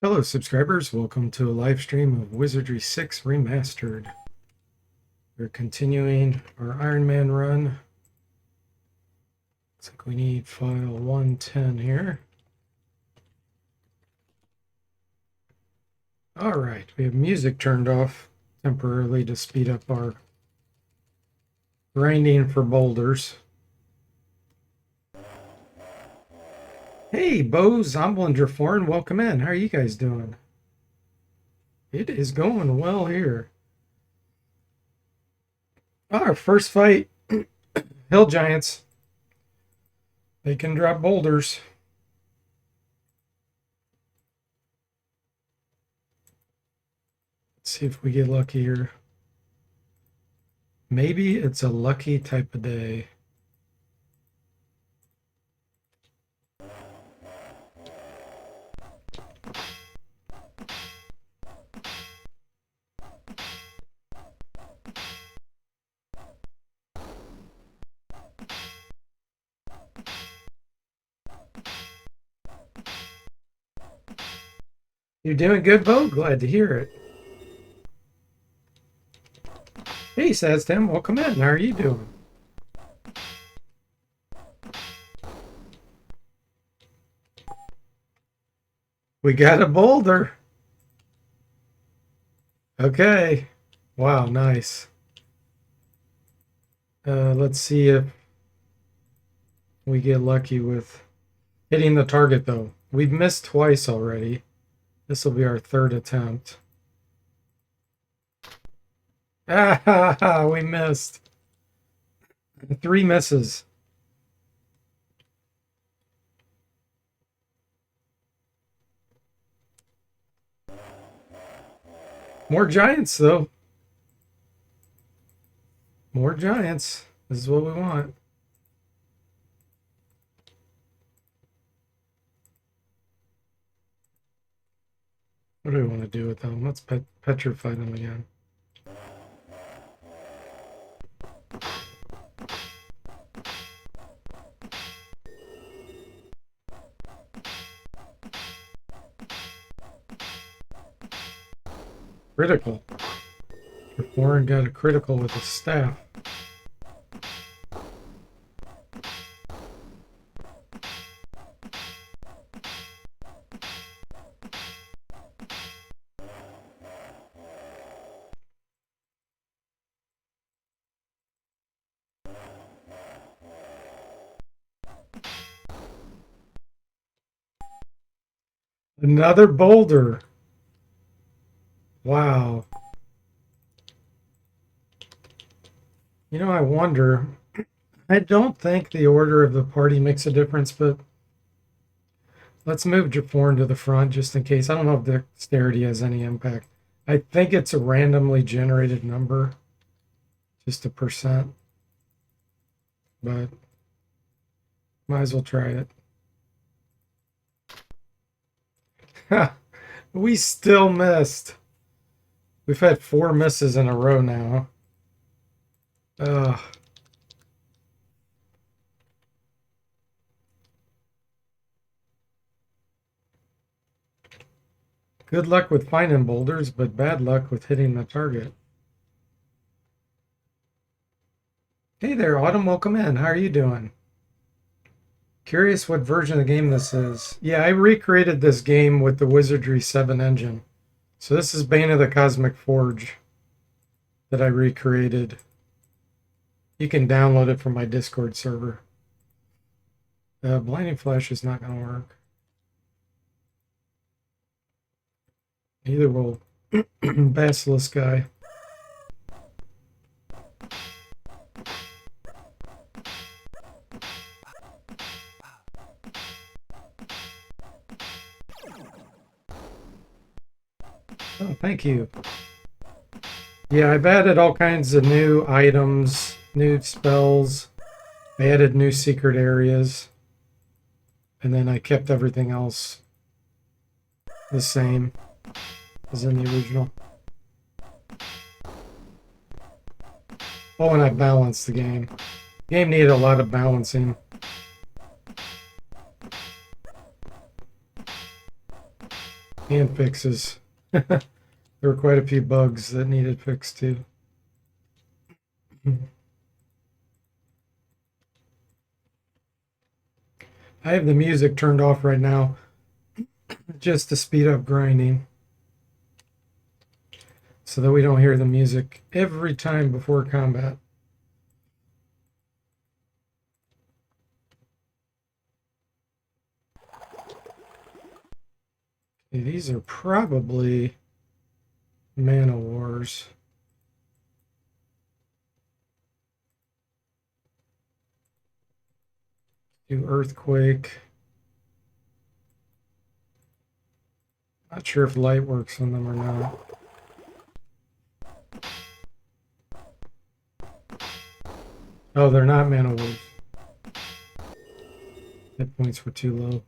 Hello subscribers, welcome to a live stream of Wizardry 6 Remastered. We're continuing our Iron Man run. Looks like we need file 110 here. Alright, we have music turned off temporarily to speed up our grinding for boulders. Hey, Bo, Zomblinger Foreign, welcome in. How are you guys doing? It is going well here. Our first fight, Hill Giants. They can drop boulders. Let's see if we get lucky here. Maybe it's a lucky type of day. You're doing good, Bo? Glad to hear it. Hey, Saztam, welcome in. How are you doing? We got a boulder. Okay. Wow, nice. Let's see if we get lucky with hitting the target, though. We've missed twice already. This will be our third attempt. Ah, we missed. 3 misses. More giants, though. More giants. This is what we want. What do we want to do with them? Let's petrify them again. Critical. Warren got a critical with a staff. Another boulder. Wow. You know, I wonder. I don't think the order of the party makes a difference, but let's move Jaforn to the front just in case. I don't know if dexterity has any impact. I think it's a randomly generated number, just a percent, but might as well try it. We still missed. We've had 4 misses in a row now. Ugh. Good luck with finding boulders, but bad luck with hitting the target. Hey there, Autumn, welcome in. How are you doing? Curious what version of the game this is. Yeah, I recreated this game with the Wizardry 7 engine. So this is Bane of the Cosmic Forge that I recreated. You can download it from my Discord server. Blinding Flash is not going to work. Neither will Basilisk guy. Oh, thank you. Yeah, I've added all kinds of new items, new spells. I added new secret areas. And then I kept everything else the same as in the original. Oh, and I balanced the game. The game needed a lot of balancing. And fixes. There were quite a few bugs that needed fixed too. I have the music turned off right now just to speed up grinding so that we don't hear the music every time before combat. Okay, these are probably mana wars. Do earthquake. Not sure if light works on them or not. Oh, they're not mana wars. Hit points were too low.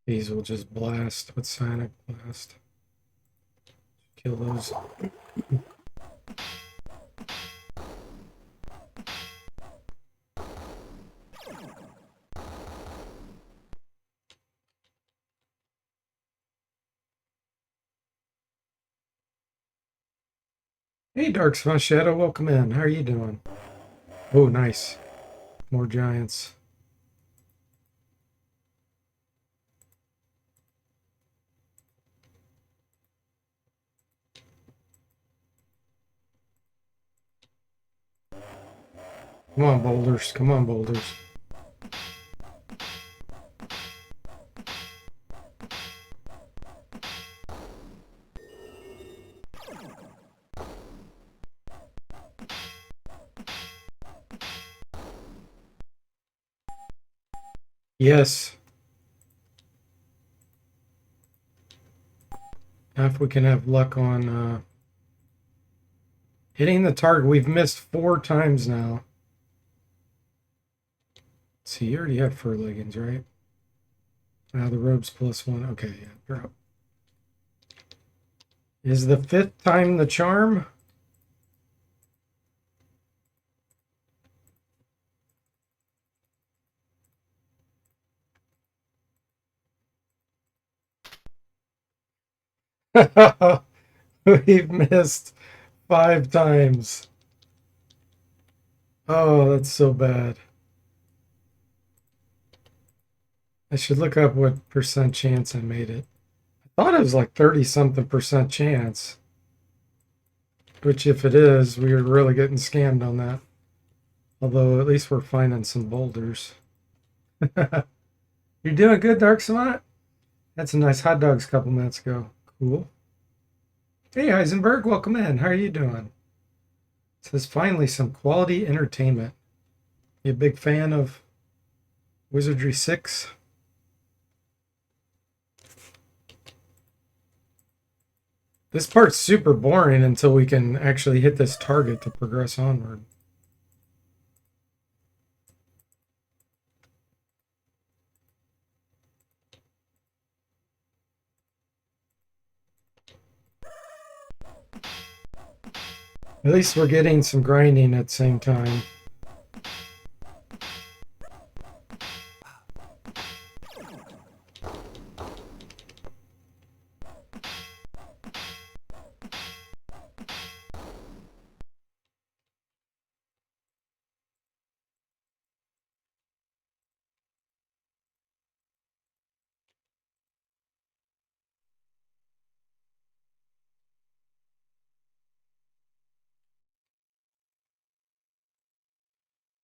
These will just blast with Sonic Blast. Kill those. Hey, Dark Spot Shadow, welcome in. How are you doing? Oh, nice. More giants. Come on, boulders. Come on, boulders. Yes. Now if we can have luck on hitting the target. We've missed 4 times now. Let's see, you already have fur leggings, right? Now the robes +1. Okay, yeah, drop. Is the 5th time the charm? We've missed 5 times. Oh, that's so bad. I should look up what percent chance I made it. I thought it was like 30-something% chance. Which, if it is, we are really getting scammed on that. Although, at least we're finding some boulders. You're doing good, Dark Savant? That's a nice hot dogs a couple minutes ago. Cool. Hey, Heisenberg, welcome in. How are you doing? It says, finally, some quality entertainment. You a big fan of Wizardry 6? This part's super boring until we can actually hit this target to progress onward. At least we're getting some grinding at the same time.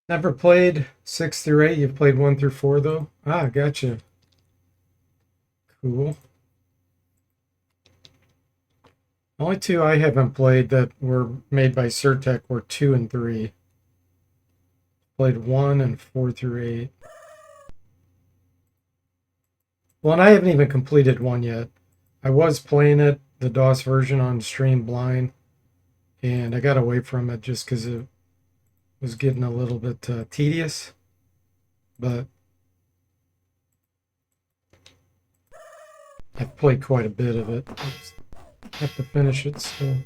Never played 6 through 8. You've played 1 through 4, though? Ah, gotcha. Cool. Only 2 I haven't played that were made by Surtech were 2 and 3. Played 1 and 4 through 8. Well, and I haven't even completed 1 yet. I was playing it the DOS version on Stream Blind, and I got away from it just because it was getting a little bit tedious. But I've played quite a bit of it. I just have to finish it still.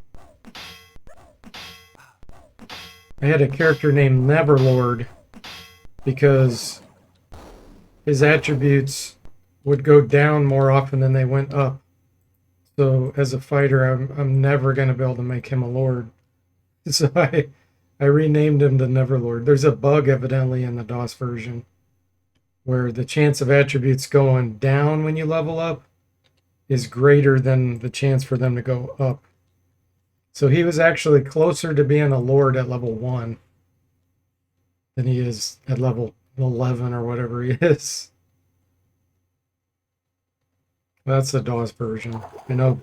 I had a character named Neverlord because his attributes would go down more often than they went up. So as a fighter, I'm never going to be able to make him a lord. So I renamed him to Neverlord. There's a bug evidently in the DOS version where the chance of attributes going down when you level up is greater than the chance for them to go up. So he was actually closer to being a lord at level 1 than he is at level 11 or whatever he is. That's the DOS version. I know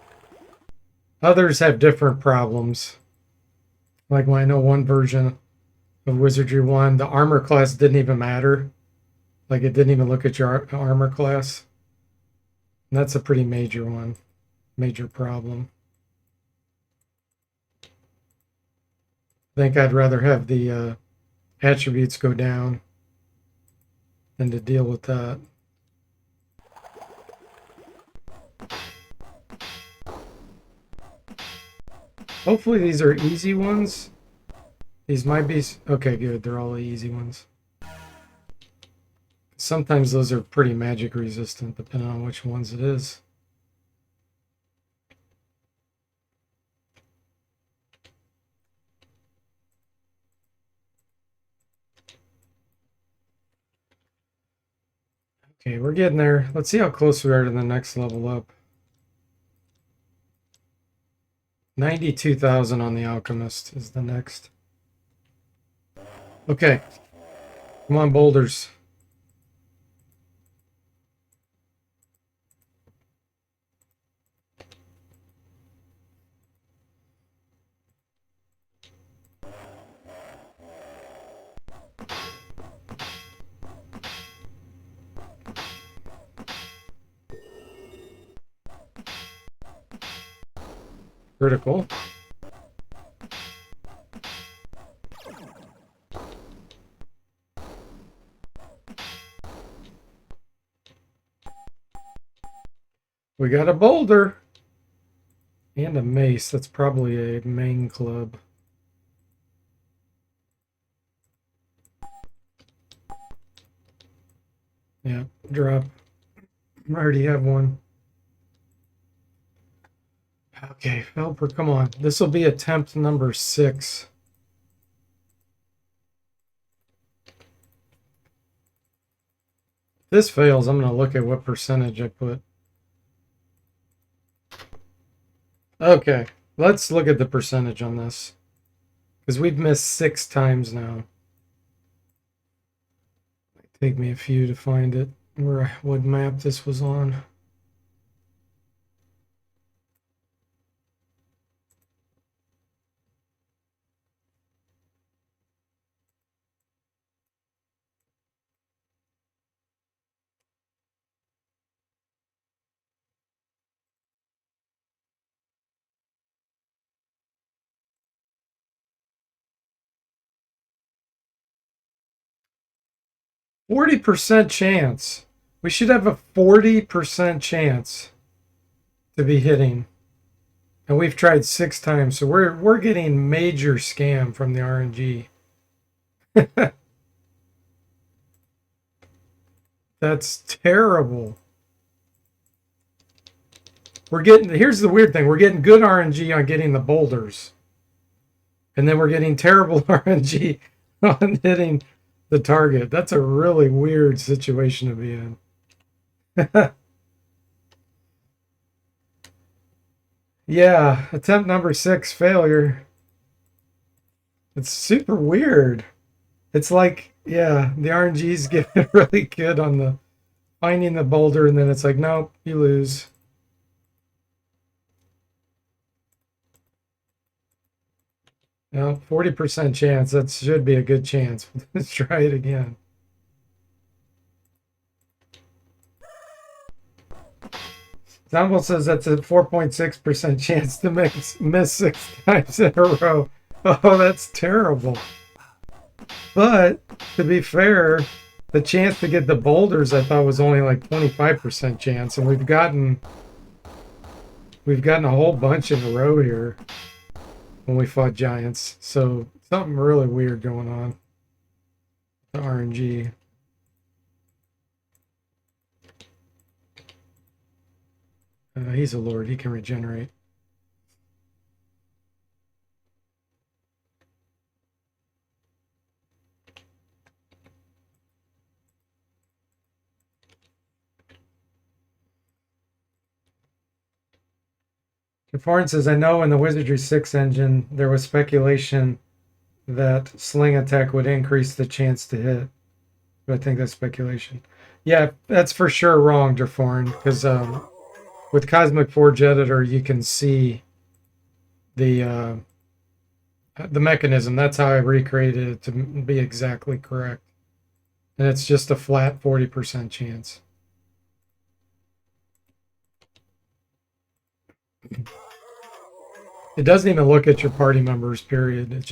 others have different problems. Like when I know one version of Wizardry 1, the armor class didn't even matter. Like it didn't even look at your armor class. And that's a pretty major one. Major problem. I think I'd rather have the attributes go down than to deal with that. Hopefully these are easy ones. These might be... Okay, good. They're all the easy ones. Sometimes those are pretty magic resistant, depending on which ones it is. Okay, we're getting there. Let's see how close we are to the next level up. 92,000 on the Alchemist is the next. Okay. Come on, boulders. Critical. We got a boulder. And a mace. That's probably a main club. Yeah, drop. I already have one. Okay, Felper, come on. This will be attempt number 6. If this fails, I'm going to look at what percentage I put. Okay, let's look at the percentage on this. Because we've missed 6 times now. It'll take me a few to find it, what map this was on. %40 chance. We should have a 40% chance to be hitting. And we've tried 6 times, so we're getting major scam from the RNG. That's terrible. Here's the weird thing. We're getting good RNG on getting the boulders. And then we're getting terrible RNG on hitting the target. That's a really weird situation to be in. Yeah, attempt number 6, failure. It's super weird. It's like, yeah, the RNG's getting really good on the finding the boulder, and then it's like, nope, you lose. No, 40% chance. That should be a good chance. Let's try it again. Zambel says that's a 4.6% chance to miss 6 times in a row. Oh, that's terrible. But to be fair, the chance to get the boulders I thought was only like 25% chance, and we've gotten a whole bunch in a row here when we fought giants. So something really weird going on. The RNG. He's a lord. He can regenerate. Foreign says, I know in the Wizardry 6 engine, there was speculation that sling attack would increase the chance to hit. But I think that's speculation. Yeah, that's for sure wrong, Jaforin, because with Cosmic Forge Editor, you can see the mechanism. That's how I recreated it to be exactly correct. And it's just a flat 40% chance. It doesn't even look at your party members, period. It's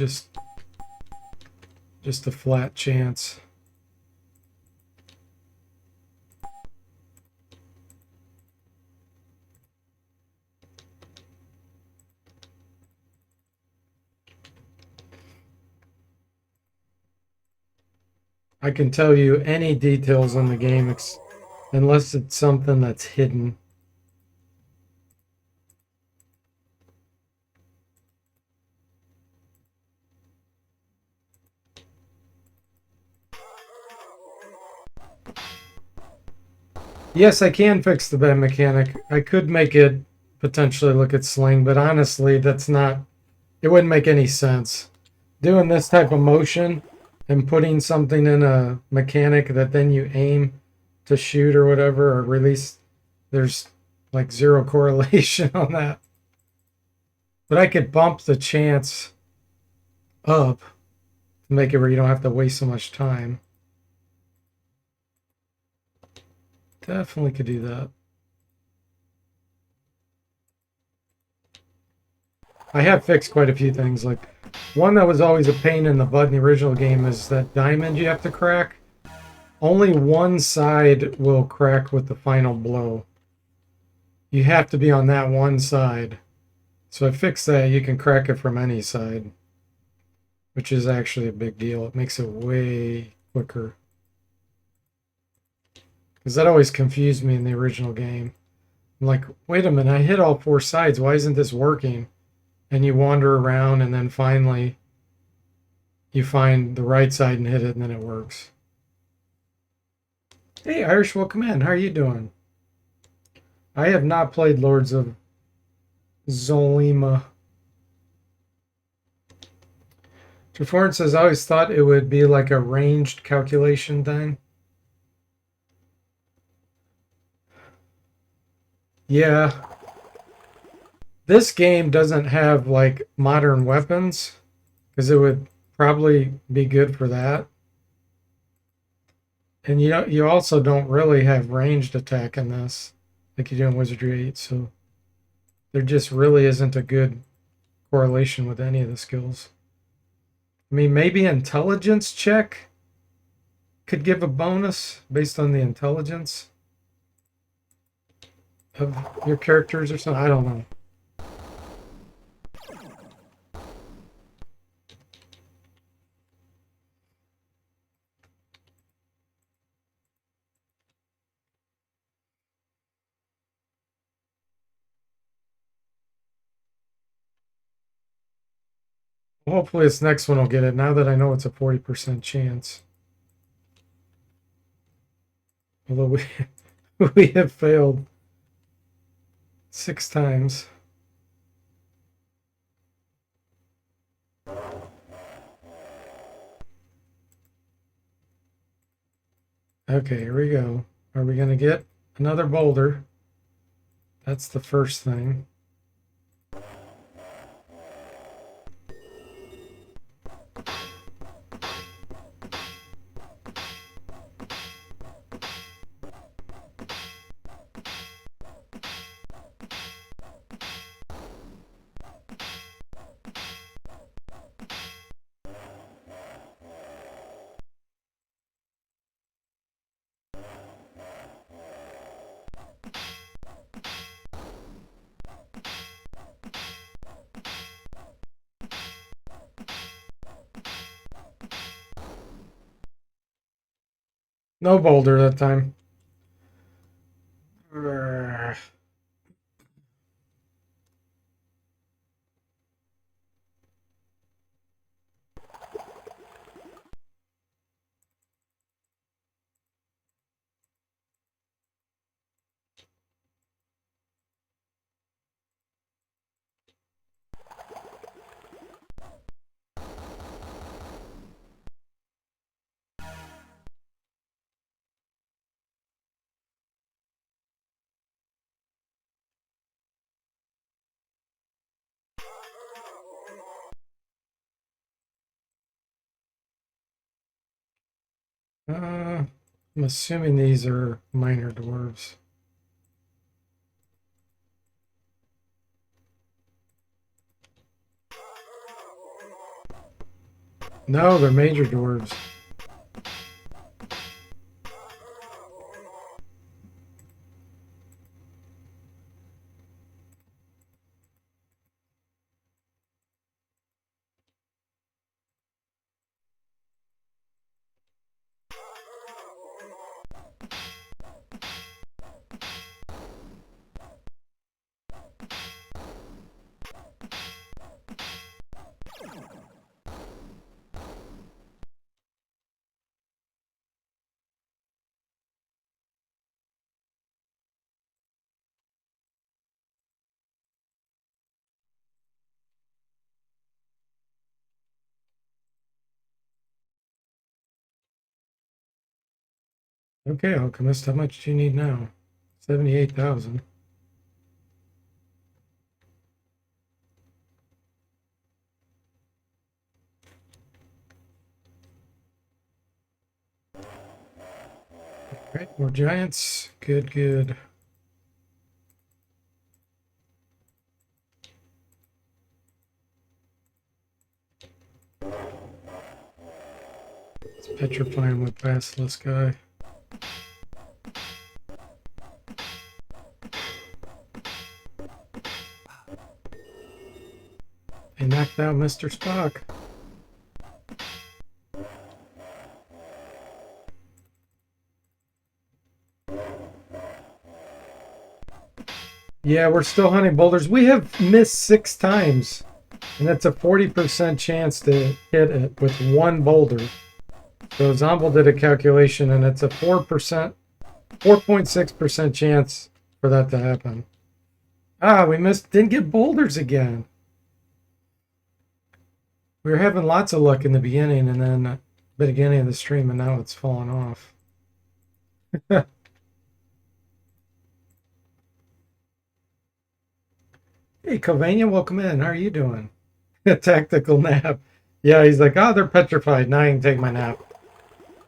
just a flat chance. I can tell you any details on the game unless it's something that's hidden. Yes, I can fix the bed mechanic. I could make it potentially look at sling, but honestly, it wouldn't make any sense. Doing this type of motion and putting something in a mechanic that then you aim to shoot or whatever or release, there's like zero correlation on that. But I could bump the chance up to make it where you don't have to waste so much time. Definitely could do that. I have fixed quite a few things. Like one that was always a pain in the butt in the original game is that diamond you have to crack. Only one side will crack with the final blow. You have to be on that one side. So I fixed that. You can crack it from any side, which is actually a big deal. It makes it way quicker. Because that always confused me in the original game. I'm like, wait a minute, I hit all 4 sides. Why isn't this working? And you wander around, and then finally you find the right side and hit it, and then it works. Hey, Irish, welcome in. How are you doing? I have not played Lords of Zolima. Jaforin says, I always thought it would be like a ranged calculation thing. Yeah. This game doesn't have like modern weapons because it would probably be good for that. And you also don't really have ranged attack in this like you do in Wizardry 8, so there just really isn't a good correlation with any of the skills. I mean, maybe intelligence check could give a bonus based on the intelligence of your characters or something. I don't know. Hopefully this next one will get it now that I know it's a 40% chance. Although we have failed 6 times. Okay, here we go. Are we going to get another boulder? That's the first thing. No boulder that time. Urgh. I'm assuming these are minor dwarves. No, they're major dwarves. Okay, Alchemist, how much do you need now? 78,000. Right, more giants. Good, good. It's petrifying with Basilisk guy. They knocked out Mr. Spock. Yeah, we're still hunting boulders. We have missed 6 times, and it's a 40% chance to hit it with one boulder. So Zombel did a calculation, and it's a 4.6% chance for that to happen. Ah, we didn't get boulders again. We were having lots of luck in the beginning, and then the beginning of the stream, and now it's fallen off. Hey, Covania, welcome in. How are you doing? A tactical nap. Yeah, he's like, oh, they're petrified. Now I can take my nap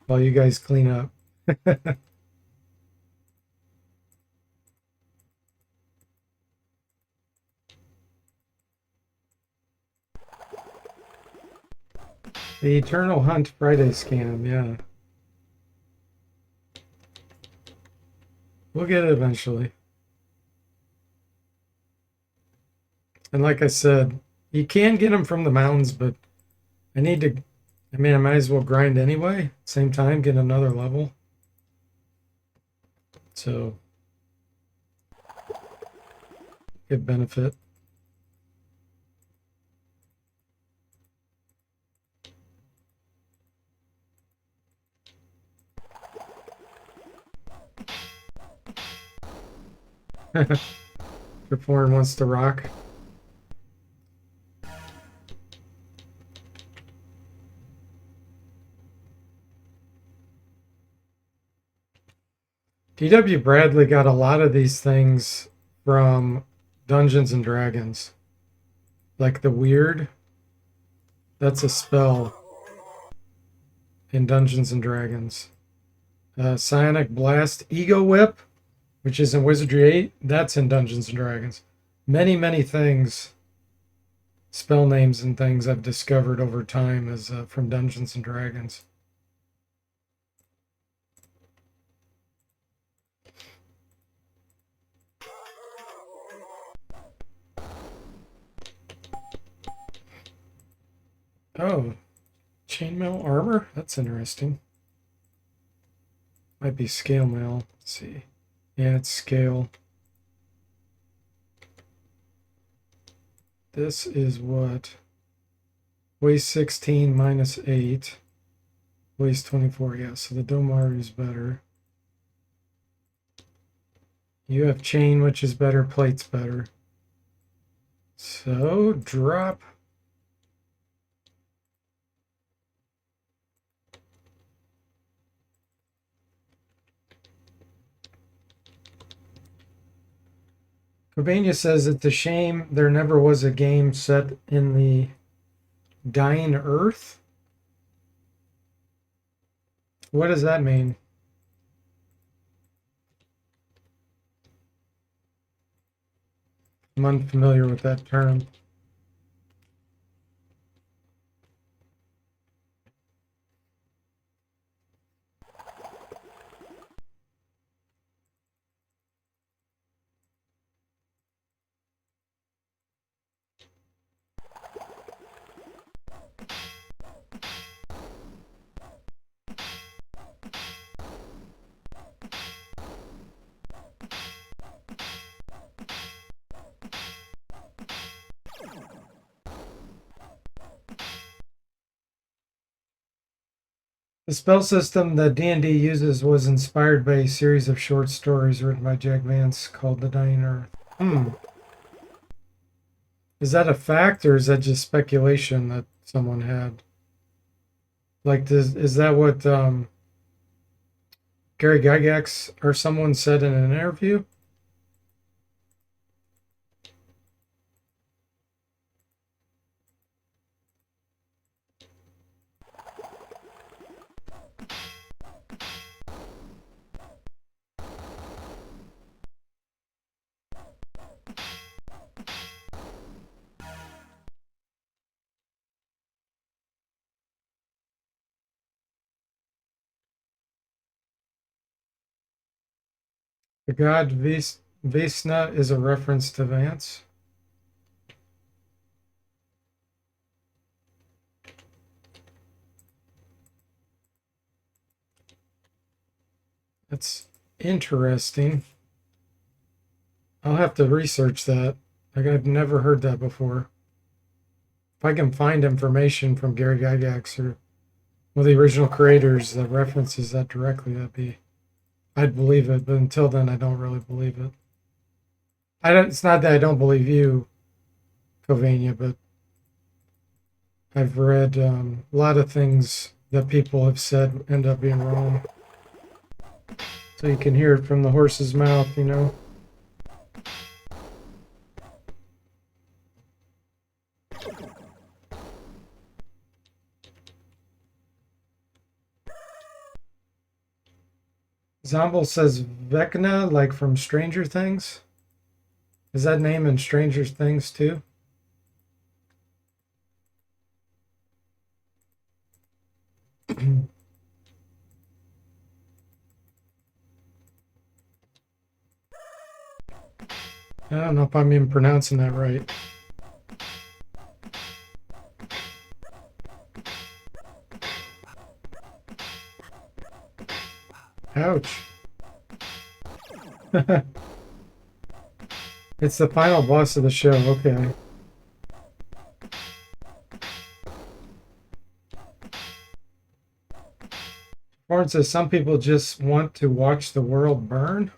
while you guys clean up. The Eternal Hunt Friday scam, yeah. We'll get it eventually. And like I said, you can get them from the mountains, but I might as well grind anyway. Same time, get another level. So, good benefit. Reform wants to rock. D.W. Bradley got a lot of these things from Dungeons and Dragons. Like the Weird, that's a spell in Dungeons and Dragons. Psionic Blast, Ego Whip, which is in Wizardry 8, that's in Dungeons and Dragons. Many, many things, spell names and things I've discovered over time is from Dungeons and Dragons. Oh, chainmail armor? That's interesting. Might be scale mail. Let's see. Yeah, it's scale. This is what? Weighs 16 minus 8. Weighs 24. Yeah, so the Domar is better. You have chain, which is better. Plate's better. So drop. Cobania says it's a shame there never was a game set in the dying Earth. What does that mean? I'm unfamiliar with that term. The spell system that D&D uses was inspired by a series of short stories written by Jack Vance called The Dying Earth. Is that a fact or is that just speculation that someone had? Like, is that what Gary Gygax or someone said in an interview? The god Vesna is a reference to Vance. That's interesting. I'll have to research that. Like, I've never heard that before. If I can find information from Gary Gygax or one of the original creators that references that directly, I'd believe it. But until then, I don't really believe it. It's not that I don't believe you, Covania, but I've read a lot of things that people have said end up being wrong. So you can hear it from the horse's mouth, you know. Zomble says Vecna, like from Stranger Things. Is that name in Stranger Things too? I don't know if I'm even pronouncing that right. Ouch. It's the final boss of the show. Okay. Warren says some people just want to watch the world burn.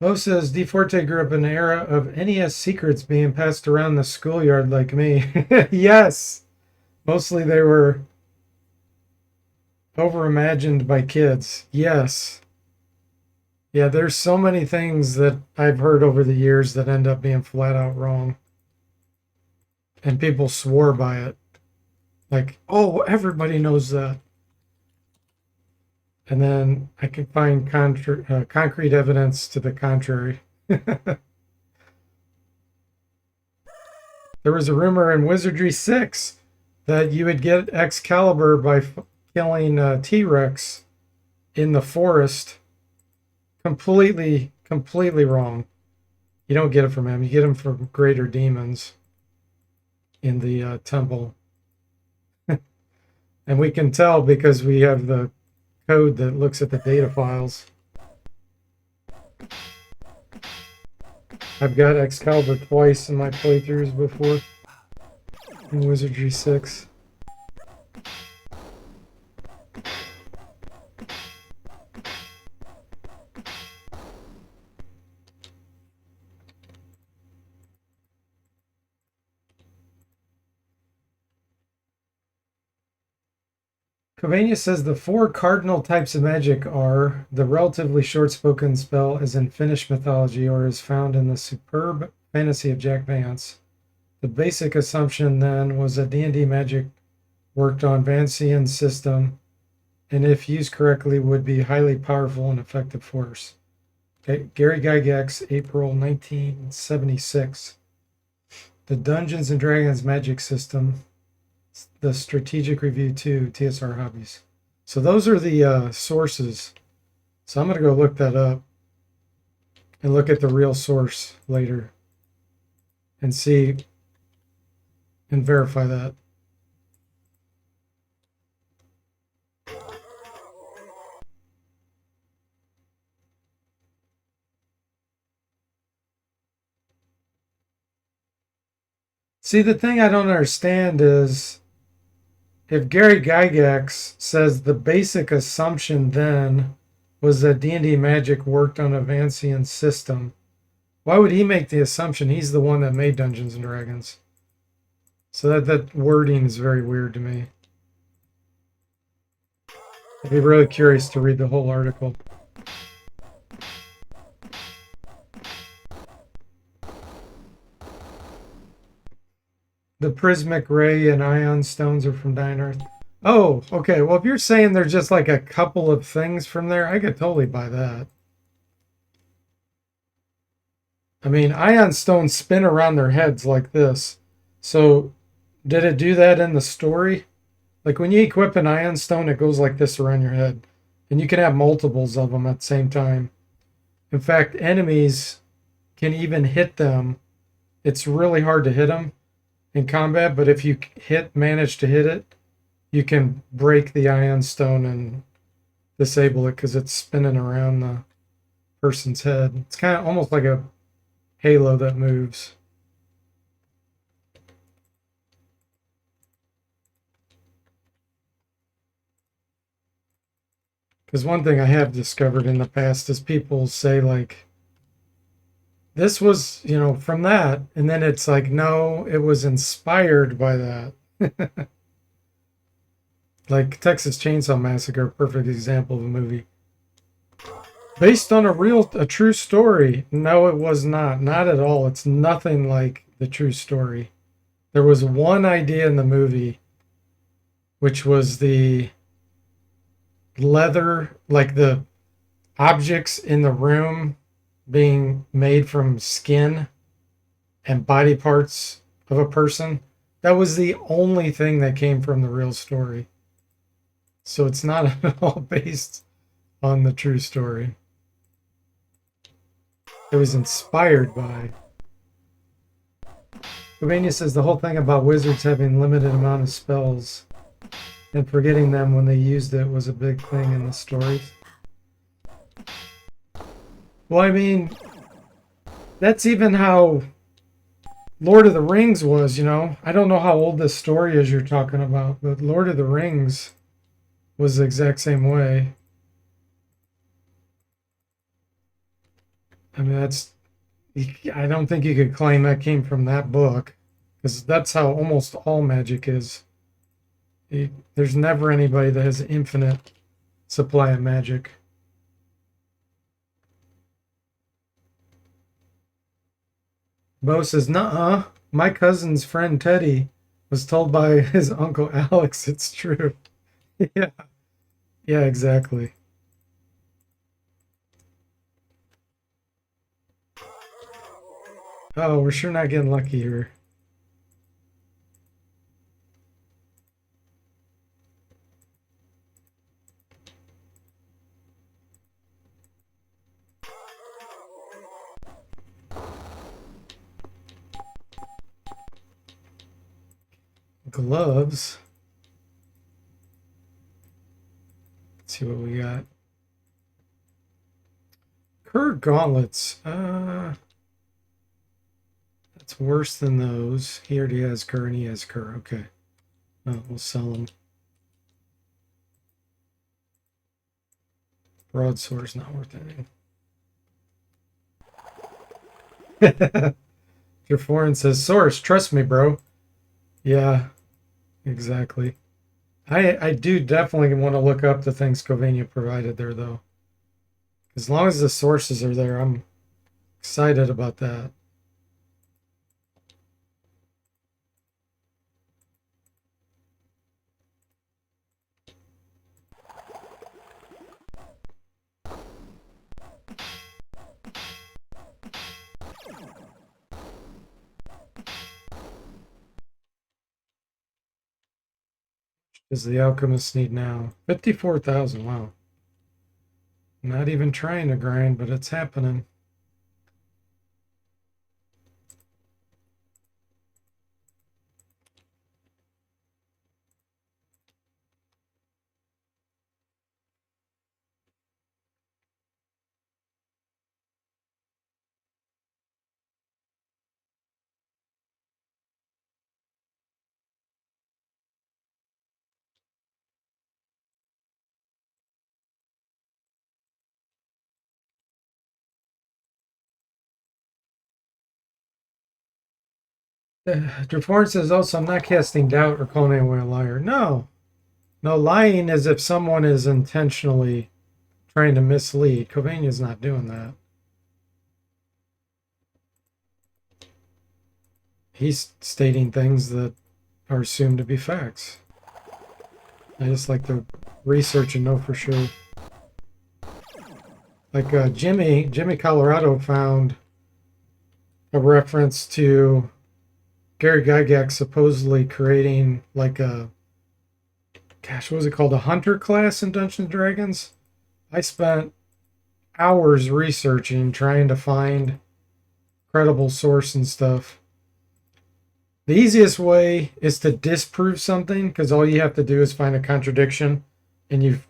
Mo says DeForte grew up in an era of NES secrets being passed around the schoolyard like me. Yes. Mostly they were overimagined by kids. Yes. Yeah, there's so many things that I've heard over the years that end up being flat out wrong. And people swore by it. Like, oh, everybody knows that. And then I can find concrete evidence to the contrary. There was a rumor in Wizardry 6 that you would get Excalibur by killing T-Rex in the forest completely wrong. You don't get it from him. You get him from greater demons in the temple. And we can tell because we have the code that looks at the data files. I've got Excalibur twice in my playthroughs before in Wizardry 6. Covania says the four cardinal types of magic are the relatively short-spoken spell as in Finnish mythology or is found in the superb fantasy of Jack Vance. The basic assumption then was that D&D magic worked on Vancian's system and if used correctly would be highly powerful and effective force. Okay, Gary Gygax, April 1976. The Dungeons and Dragons magic system, the Strategic Review 2, TSR Hobbies. So those are the sources. So I'm going to go look that up and look at the real source later and see and verify that. See, the thing I don't understand is if Gary Gygax says the basic assumption then was that D&D magic worked on a Vancian system, why would he make the assumption? He's the one that made Dungeons and Dragons. So that wording is very weird to me. I'd be really curious to read the whole article. The prismic ray and ion stones are from Dying Earth. Oh, okay. Well, if you're saying there's just like a couple of things from there, I could totally buy that. I mean, ion stones spin around their heads like this. So, did it do that in the story? Like when you equip an ion stone, it goes like this around your head. And you can have multiples of them at the same time. In fact, enemies can even hit them. It's really hard to hit them in combat, but if you manage to hit it, you can break the ion stone and disable it because it's spinning around the person's head. It's kind of almost like a halo that moves. Because one thing I have discovered in the past is people say like, this was, from that. And then it's like, no, it was inspired by that. Like Texas Chainsaw Massacre, perfect example of a movie. Based on a true story. No, it was not. Not at all. It's nothing like the true story. There was one idea in the movie, which was the leather, like the objects in the room being made from skin and body parts of a person. That was the only thing that came from the real story. So it's not at all based on the true story. It was inspired by. Romania says the whole thing about wizards having limited amount of spells and forgetting them when they used it was a big thing in the stories. Well, I mean, that's even how Lord of the Rings was, I don't know how old this story is you're talking about, but Lord of the Rings was the exact same way. I mean, I don't think you could claim that came from that book because that's how almost all magic is. There's never anybody that has an infinite supply of magic. Bo says, "Nuh-uh. My cousin's friend Teddy was told by his uncle Alex it's true." Yeah, yeah, exactly. Oh, we're sure not getting lucky here. gloves. Let's see what we got. Cur gauntlets. That's worse than those. He already has cur and he has cur. Okay. Oh, we'll sell them. Broadsword's not worth anything. Jeforin says, Source, trust me, bro. Yeah, exactly. I do definitely want to look up the things Covania provided there, though. As long as the sources are there, I'm excited about that. Does the alchemist need now? 54,000, wow. Not even trying to grind, but it's happening. Jeforin says also, I'm not casting doubt or calling anyone a liar. No. No, lying is if someone is intentionally trying to mislead. Covania's not doing that. He's stating things that are assumed to be facts. I just like to research and know for sure. Like Jimmy Colorado found a reference to Gary Gygax supposedly creating like a, gosh, what was it called? A hunter class in Dungeons and Dragons? I spent hours researching, trying to find credible source and stuff. The easiest way is to disprove something because all you have to do is find a contradiction, and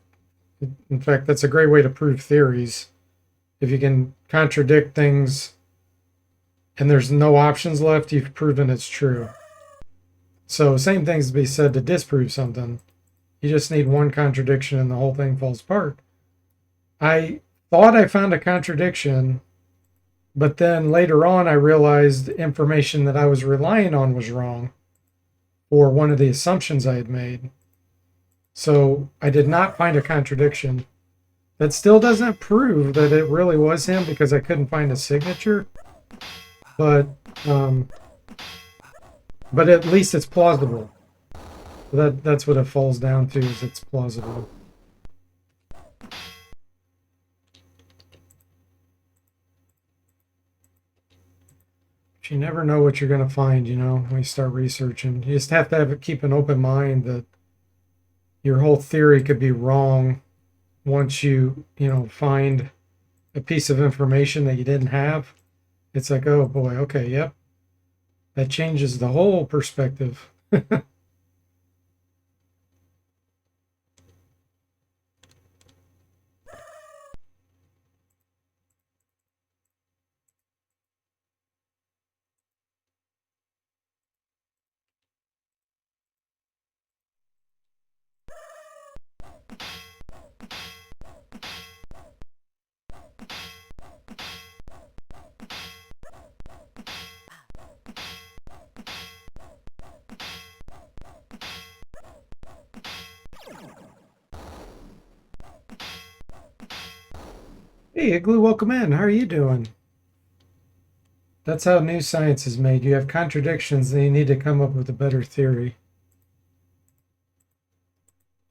in fact, that's a great way to prove theories. If you can contradict things and there's no options left, you've proven it's true. So same things to be said to disprove something. You just need one contradiction and the whole thing falls apart. I thought I found a contradiction, but then later on I realized the information that I was relying on was wrong, or one of the assumptions I had made. So I did not find a contradiction. That still doesn't prove that it really was him because I couldn't find a signature. But at least it's plausible. That's what it falls down to, is it's plausible. But you never know what you're going to find, when you start researching. You just have to keep an open mind that your whole theory could be wrong once you find a piece of information that you didn't have. It's like, oh boy, okay, yep. That changes the whole perspective. Hey, Igloo, welcome in. How are you doing? That's how new science is made. You have contradictions, and you need to come up with a better theory.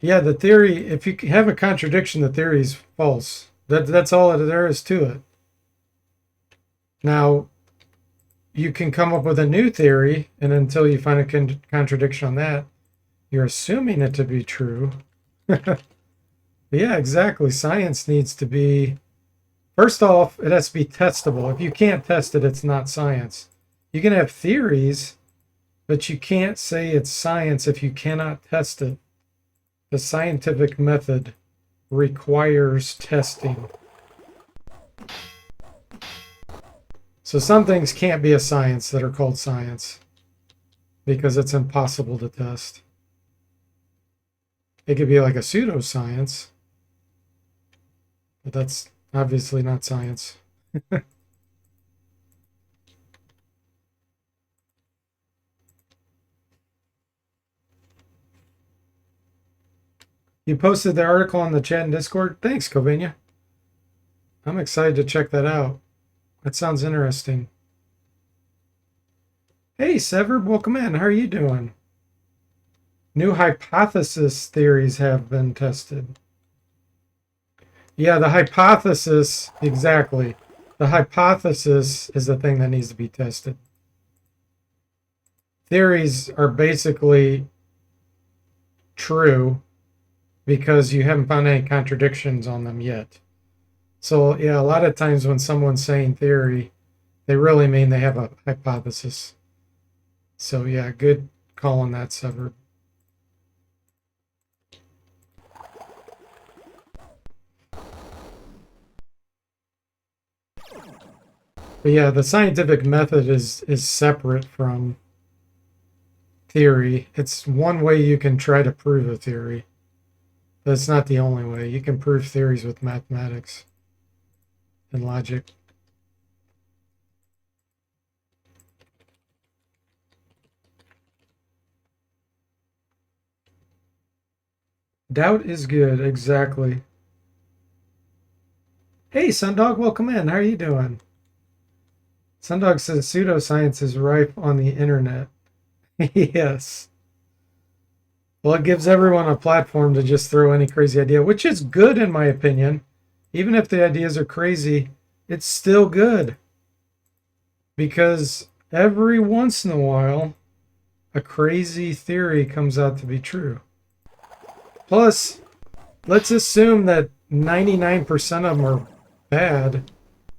Yeah, the theory, if you have a contradiction, the theory is false. That's all there is to it. Now, you can come up with a new theory, and until you find a contradiction on that, you're assuming it to be true. Yeah, exactly. Science needs to be, first off, it has to be testable. If you can't test it, it's not science. You can have theories, but you can't say it's science if you cannot test it. The scientific method requires testing. So some things can't be a science that are called science because it's impossible to test. It could be like a pseudoscience, but that's obviously not science. You posted the article on the chat and Discord? Thanks, Covania. I'm excited to check that out. That sounds interesting. Hey, Severed, welcome in. How are you doing? New hypothesis theories have been tested. Yeah, the hypothesis, exactly. The hypothesis is the thing that needs to be tested. Theories are basically true because you haven't found any contradictions on them yet. So, yeah, a lot of times when someone's saying theory, they really mean they have a hypothesis. So, yeah, good call on that, Severed. But yeah, the scientific method is separate from theory. It's one way you can try to prove a theory. But it's not the only way. You can prove theories with mathematics and logic. Doubt is good, exactly. Hey, Sundog, welcome in. How are you doing? Sundog says pseudoscience is rife on the internet. Yes. Well, it gives everyone a platform to just throw any crazy idea, which is good in my opinion. Even if the ideas are crazy, it's still good. Because every once in a while, a crazy theory comes out to be true. Plus, let's assume that 99% of them are bad.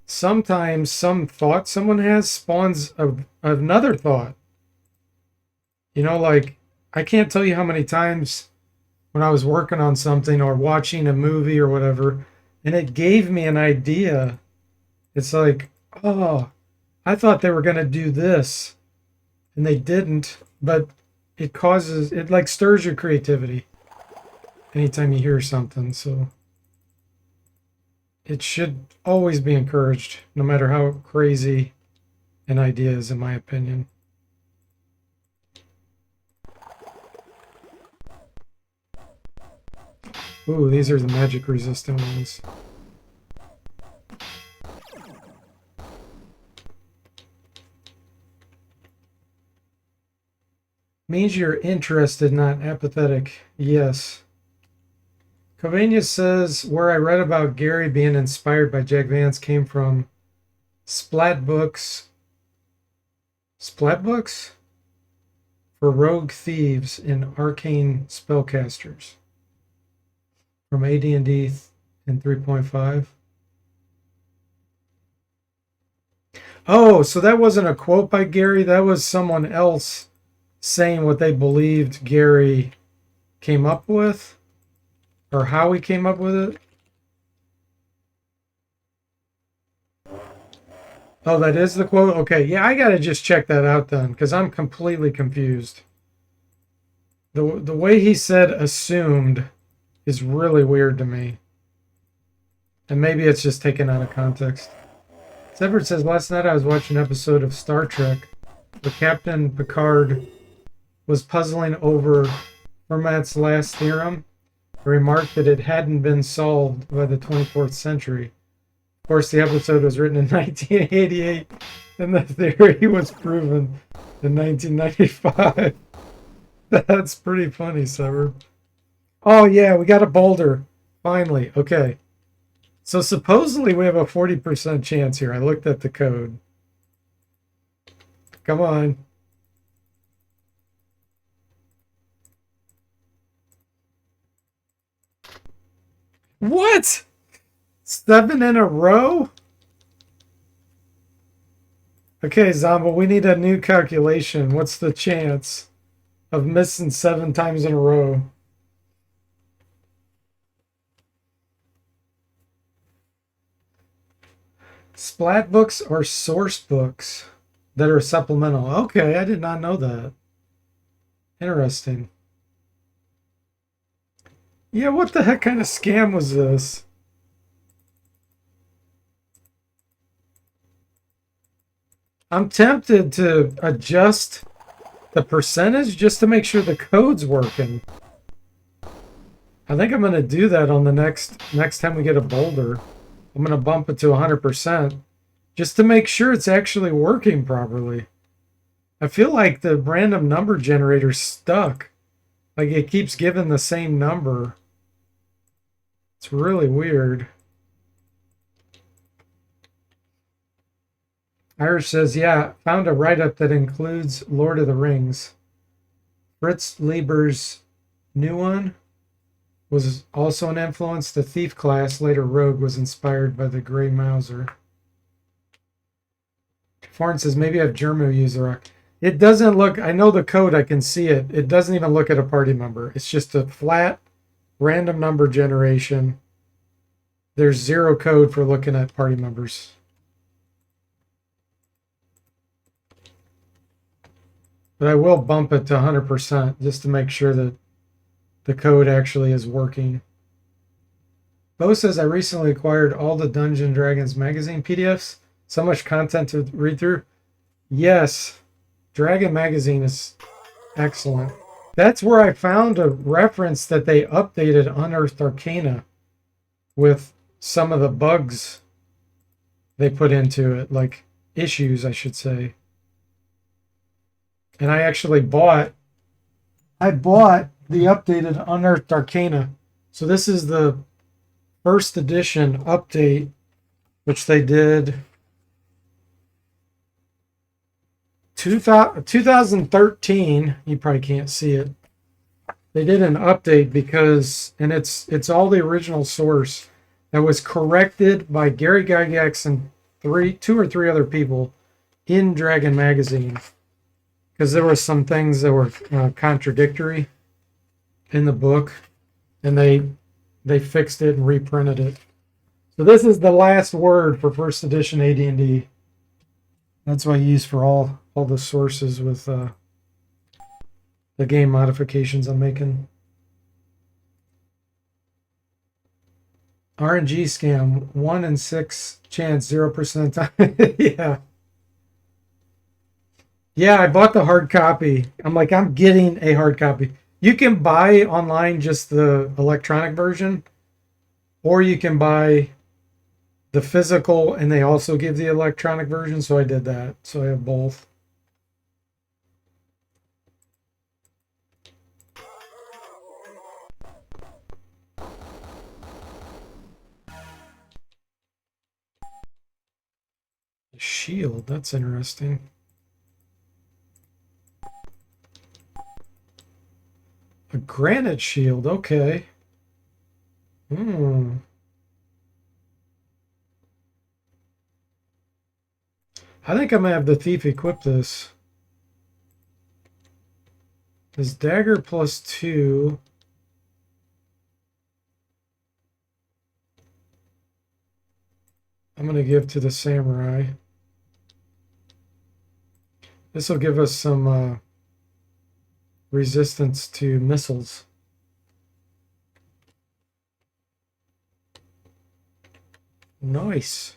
Sometimes some thought someone has spawns another thought. You know, like, I can't tell you how many times when I was working on something or watching a movie or whatever, and it gave me an idea. It's like, oh, I thought they were going to do this, and they didn't, but it like stirs your creativity anytime you hear something. So it should always be encouraged, no matter how crazy an idea is, in my opinion. Ooh, these are the magic resistant ones. Means you're interested, not apathetic. Yes. Covania says, where I read about Gary being inspired by Jack Vance came from Splat Books for Rogue Thieves and Arcane Spellcasters from AD&D in 3.5. Oh, so that wasn't a quote by Gary. That was someone else saying what they believed Gary came up with, or how he came up with it. Oh, that is the quote? Okay, yeah, I gotta just check that out then, because I'm completely confused. The way he said assumed is really weird to me. And maybe it's just taken out of context. Severed says, last night I was watching an episode of Star Trek where Captain Picard was puzzling over Fermat's last theorem. He remarked that it hadn't been solved by the 24th century. Of course, the episode was written in 1988, and the theory was proven in 1995. That's pretty funny, Severed. Oh, yeah, we got a boulder. Finally. Okay. So supposedly we have a 40% chance here. I looked at the code. Come on. What? 7 in a row? Okay, Zomba, we need a new calculation. What's the chance of missing 7 times in a row? Splat books or source books that are supplemental. Okay, I did not know that. Interesting. Yeah, what the heck kind of scam was this? I'm tempted to adjust the percentage just to make sure the code's working. I think I'm going to do that on the next time we get a boulder. I'm going to bump it to 100% just to make sure it's actually working properly. I feel like the random number generator's stuck. Like it keeps giving the same number. It's really weird. Irish says, yeah, found a write-up that includes Lord of the Rings. Fritz Lieber's new one was also an influence. The Thief class, later Rogue, was inspired by the Grey Mauser. Foreign says, maybe I have Germo user. It doesn't look, I know the code, I can see it. It doesn't even look at a party member. It's just a flat random number generation. There's zero code for looking at party members. But I will bump it to 100% just to make sure that the code actually is working. Bo says, I recently acquired all the Dungeon Dragons magazine PDFs. So much content to read through. Yes, Dragon Magazine is excellent. That's where I found a reference that they updated Unearthed Arcana with some of the bugs they put into it, like issues, I should say. And I actually bought the updated Unearthed Arcana. So this is the first edition update, which they did 2013. You probably can't see it. They did an update because, and it's all the original source that was corrected by Gary Gygax and two or three other people in Dragon Magazine, because there were some things that were contradictory in the book, and they fixed it and reprinted it. So this is the last word for first edition AD&D. That's what I use for all the sources with the game modifications I'm making. RNG scam, 1 in 6 chance, 0% time. Yeah. Yeah, I bought the hard copy. I'm like, I'm getting a hard copy. You can buy online just the electronic version, or you can buy the physical and they also give the electronic version. So I did that. So I have both. Shield, that's interesting. A granite shield, okay. I think I'm gonna have the thief equip this. This dagger +2. I'm gonna give to the samurai. This will give us some resistance to missiles. Nice.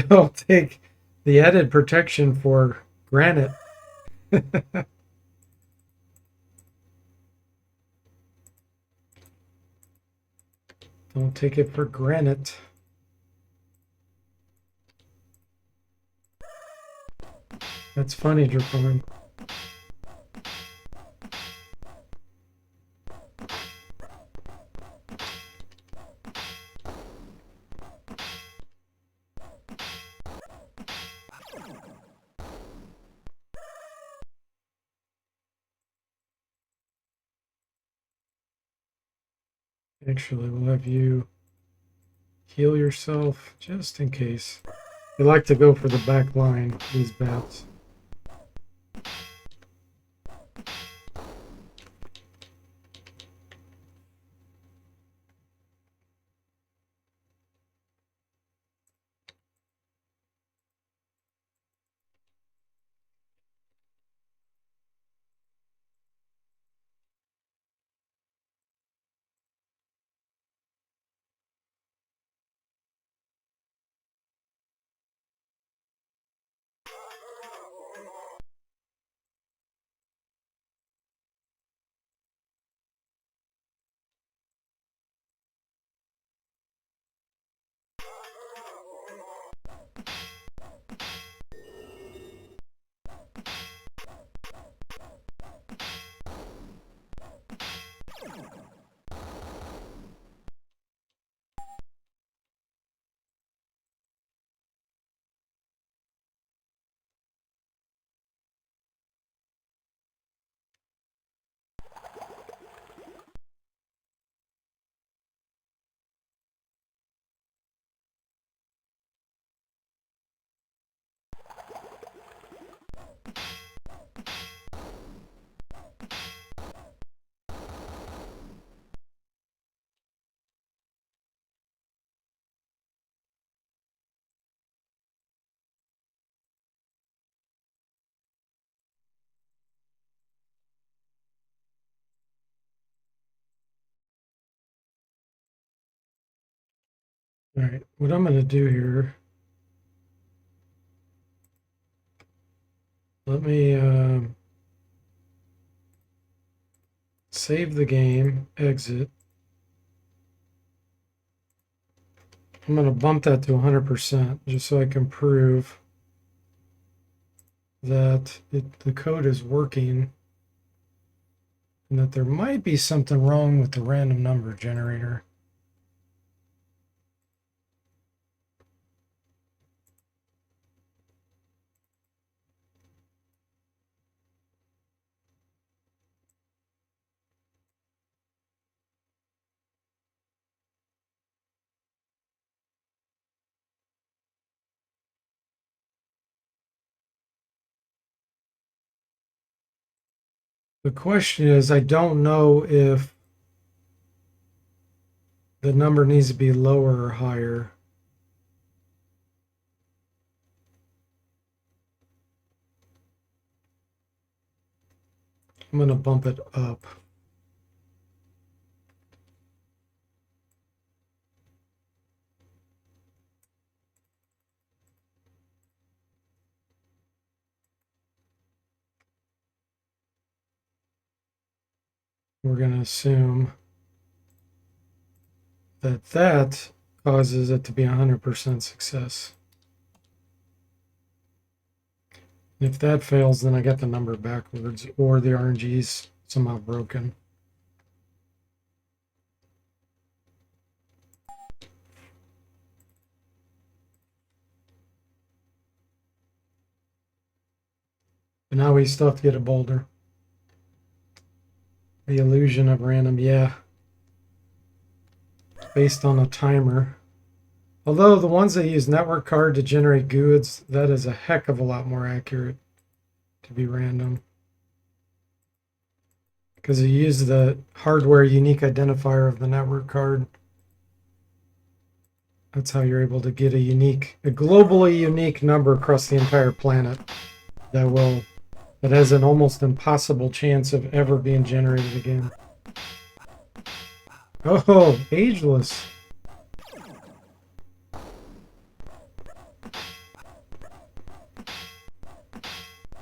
Don't take the added protection for granite. Don't take it for granite. That's funny, Dracoin. Actually, we'll have you heal yourself just in case. They like to go for the back line, these bats. All right, what I'm going to do here, let me save the game, exit. I'm going to bump that to 100% just so I can prove that the code is working and that there might be something wrong with the random number generator. The question is, I don't know if the number needs to be lower or higher. I'm going to bump it up. We're going to assume that that causes it to be 100% success. And if that fails, then I get the number backwards, or the RNG's somehow broken. But now we still have to get a boulder. The illusion of random, yeah. Based on a timer. Although the ones that use network card to generate goods, that is a heck of a lot more accurate to be random. Because you use the hardware unique identifier of the network card. That's how you're able to get a globally unique number across the entire planet that has an almost impossible chance of ever being generated again. Oh, ageless.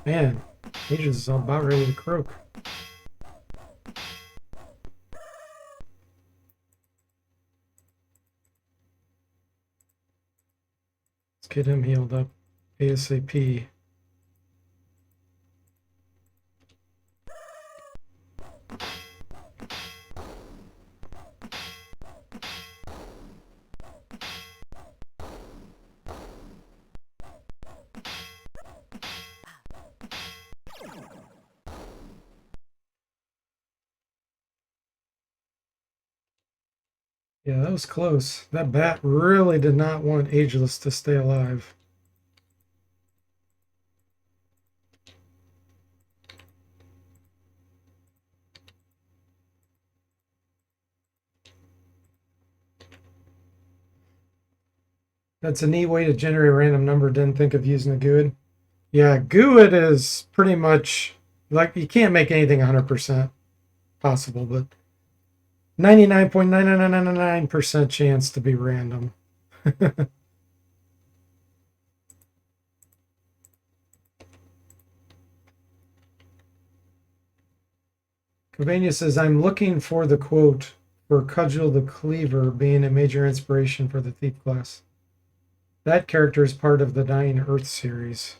Man, ageless is about ready to croak. Let's get him healed up ASAP. Yeah, that was close. That bat really did not want Ageless to stay alive. That's a neat way to generate a random number. Didn't think of using a GUID. Yeah, GUID is pretty much like you can't make anything 100% possible, but 99.99999% chance to be random. Cavania says, I'm looking for the quote for Cudgel the Cleaver being a major inspiration for the Thief class. That character is part of the Dying Earth series.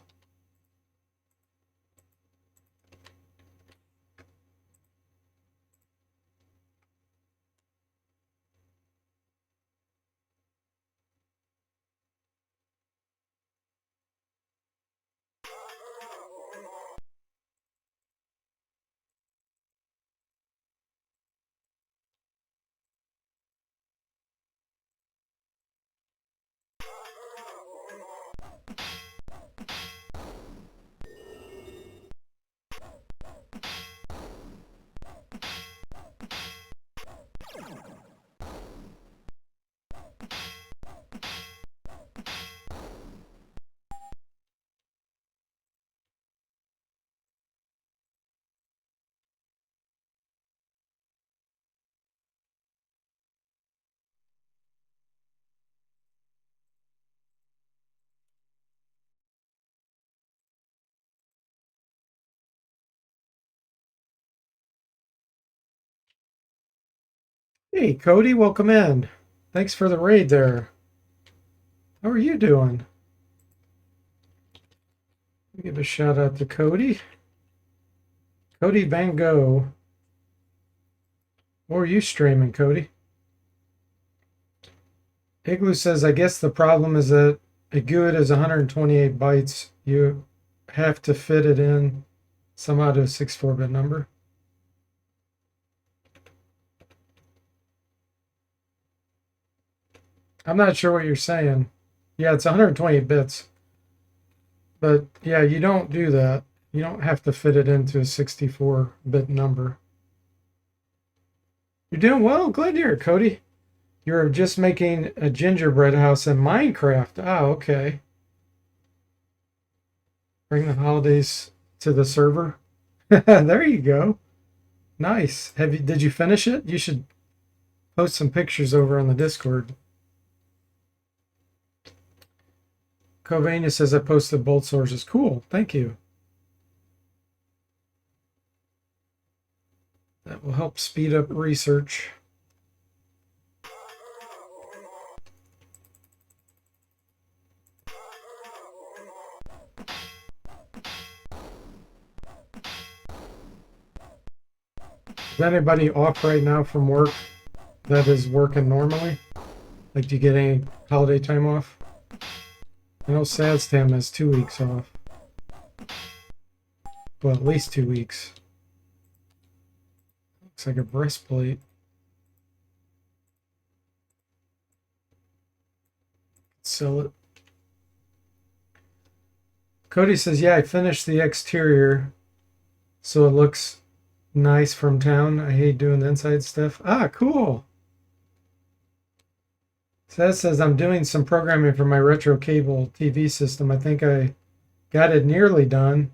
Hey, Cody, welcome in. Thanks for the raid there. How are you doing? Give a shout out to Cody. Cody Van Gogh. What are you streaming, Cody? Igloo says, I guess the problem is that a GUID is 128 bytes. You have to fit it in somehow to a 64-bit number. I'm not sure what you're saying. Yeah, it's 128 bits. But yeah, you don't do that. You don't have to fit it into a 64-bit number. You're doing well. Glad to hear it, Cody. You're just making a gingerbread house in Minecraft. Oh, okay. Bring the holidays to the server. There you go. Nice. Did you finish it? You should post some pictures over on the Discord. Covania says I posted both sources. Cool. Thank you. That will help speed up research. Is anybody off right now from work that is working normally? Like, do you get any holiday time off? I know Sadstam has 2 weeks off. Well, at least 2 weeks. Looks like a breastplate. Sell it. Cody says, yeah, I finished the exterior so it looks nice from town. I hate doing the inside stuff. Ah, cool. So that says I'm doing some programming for my retro cable TV system. I think I got it nearly done,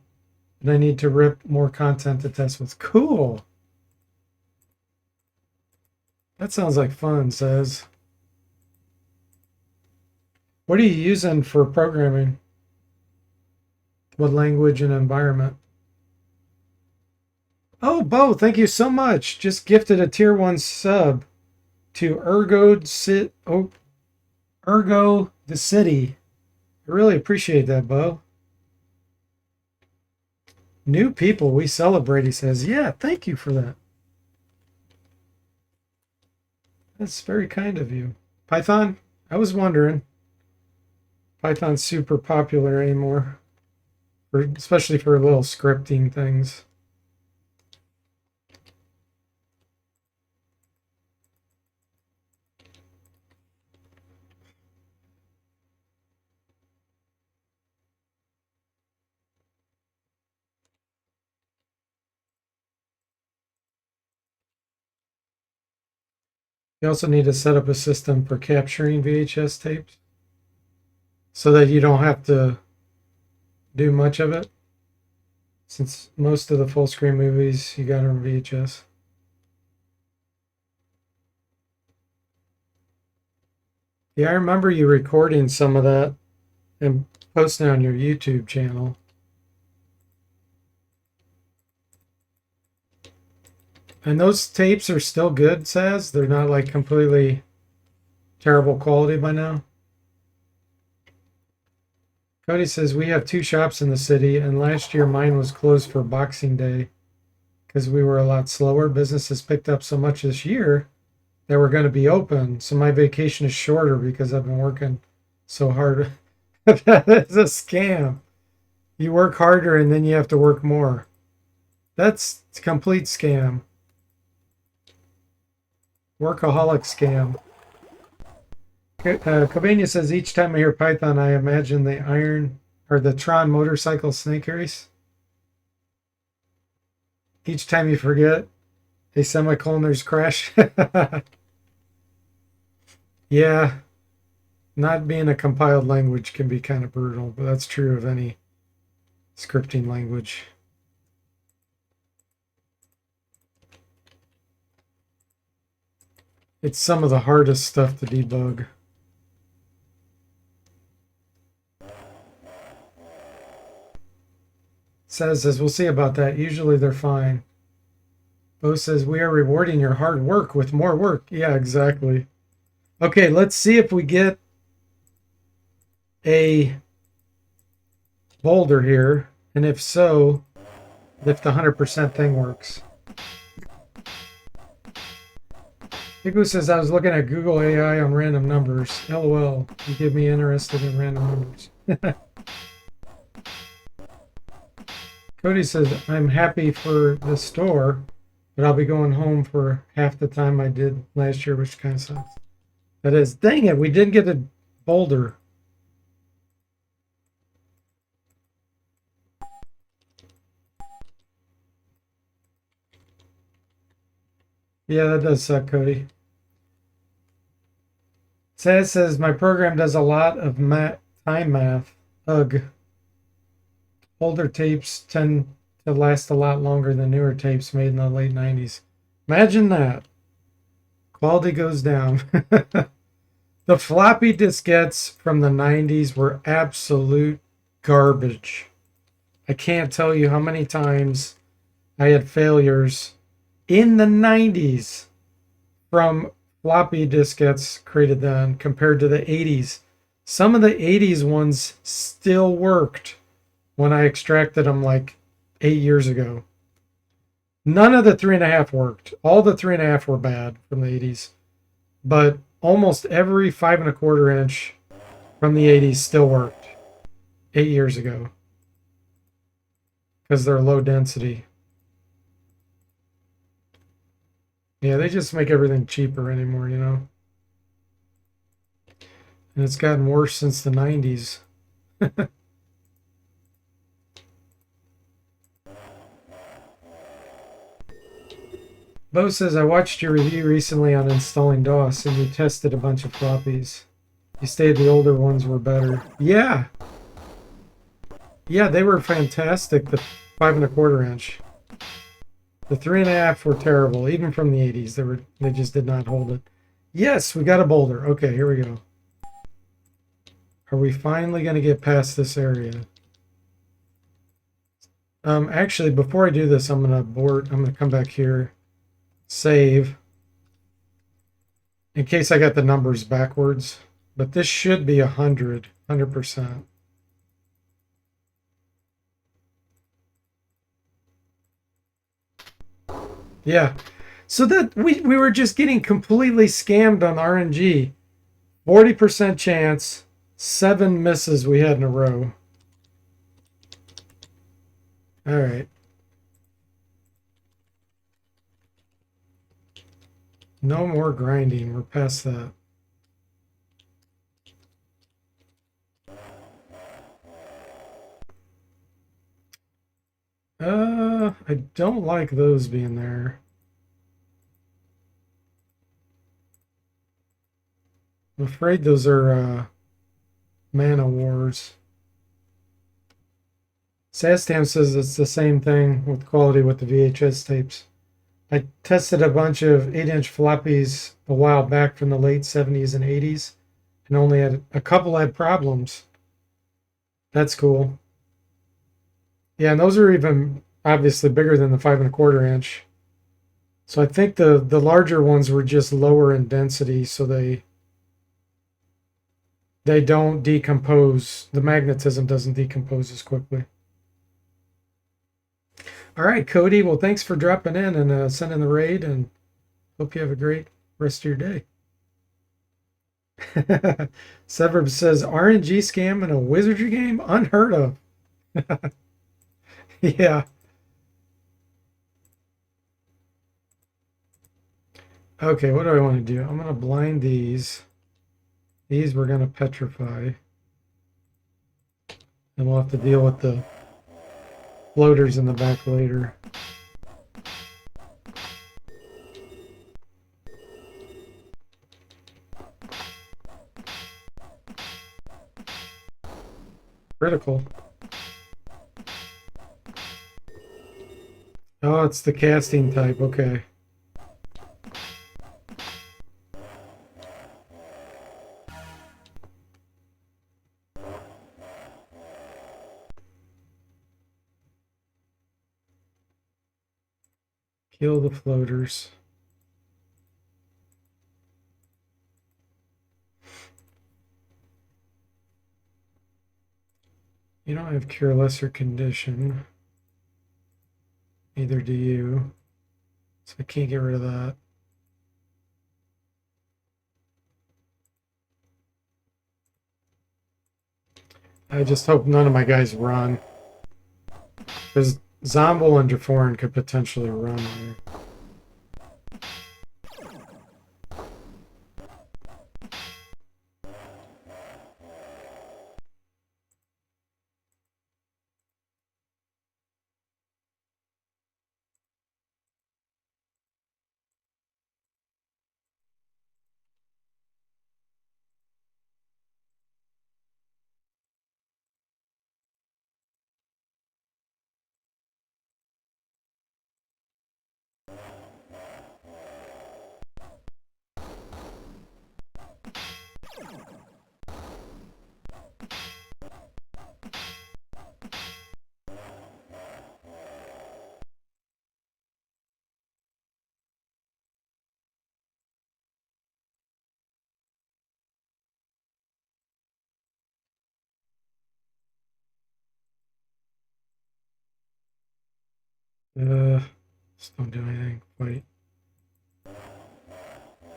and I need to rip more content to test with. Cool. That sounds like fun, says. What are you using for programming? What language and environment? Oh, Bo, thank you so much. Just gifted a tier 1 sub to Ergo the City. I really appreciate that, Bo. New people we celebrate, he says. Yeah, thank you for that. That's very kind of you. Python, I was wondering. Python's super popular anymore, especially for little scripting things. You also need to set up a system for capturing VHS tapes so that you don't have to do much of it, since most of the full screen movies you got on VHS. Yeah, I remember you recording some of that and posting on your YouTube channel. And those tapes are still good, Saz? They're not like completely terrible quality by now? Cody says, we have 2 shops in the city, and last year mine was closed for Boxing Day because we were a lot slower. Business has picked up so much this year that we're going to be open. So my vacation is shorter because I've been working so hard. That is a scam. You work harder and then you have to work more. That's a complete scam. Workaholic scam. Covania says, each time I hear Python, I imagine the iron or the Tron motorcycle snake race. Each time you forget, a semicoloners crash. Yeah, not being a compiled language can be kind of brutal, but that's true of any scripting language. It's some of the hardest stuff to debug. Says, we'll see about that. Usually they're fine. Bo says, we are rewarding your hard work with more work. Yeah, exactly. Okay, let's see if we get a boulder here. And if so, if the 100% thing works. Igu says, I was looking at Google AI on random numbers. LOL, you get me interested in random numbers. Cody says, I'm happy for the store, but I'll be going home for half the time I did last year, which kind of sucks. That is, dang it, we didn't get a boulder. Yeah, that does suck, Cody. Saz says, my program does a lot of time math. Ugh. Older tapes tend to last a lot longer than newer tapes made in the late 90s. Imagine that. Quality goes down. The floppy diskettes from the 90s were absolute garbage. I can't tell you how many times I had failures in the 90s from floppy diskettes created then compared to the 80s. Some of the 80s ones still worked when I extracted them like 8 years ago. None of the 3.5 worked. All the 3.5 were bad from the 80s. But almost every 5.25 inch from the 80s still worked 8 years ago. Because they're low density. Yeah, they just make everything cheaper anymore, you know? And it's gotten worse since the 90s. Bo says, I watched your review recently on installing DOS and you tested a bunch of floppies. You stated the older ones were better. Yeah. Yeah, they were fantastic, the 5.25 inch. The 3.5 were terrible, even from the 80s. They just did not hold it. Yes, we got a boulder. Okay, here we go. Are we finally going to get past this area? Actually, before I do this, I'm going to come back here. Save. In case I got the numbers backwards. But this should be 100%. Yeah. So that we were just getting completely scammed on RNG. 40% chance, 7 misses we had in a row. All right. No more grinding. We're past that. I don't like those being there. I'm afraid those are mana wars. Sastam says it's the same thing with quality with the VHS tapes. I tested a bunch of 8-inch floppies a while back from the late 70s and 80s and only had a couple had problems. That's cool. Yeah, and those are even obviously bigger than the 5 1/4 inch. So I think the larger ones were just lower in density, so they don't decompose. The magnetism doesn't decompose as quickly. All right, Cody. Well, thanks for dropping in and sending the raid, and hope you have a great rest of your day. Severb says RNG scam in a wizardry game? Unheard of. Yeah. Okay, what do I want to do? I'm going to blind these. These we're going to petrify. And we'll have to deal with the floaters in the back later. Critical. Oh, it's the casting type. Okay. Kill the floaters. You don't have cure lesser condition. Neither do you. So I can't get rid of that. I just hope none of my guys run. Because Zomble and Jaforan could potentially run there. Just don't do anything. Wait.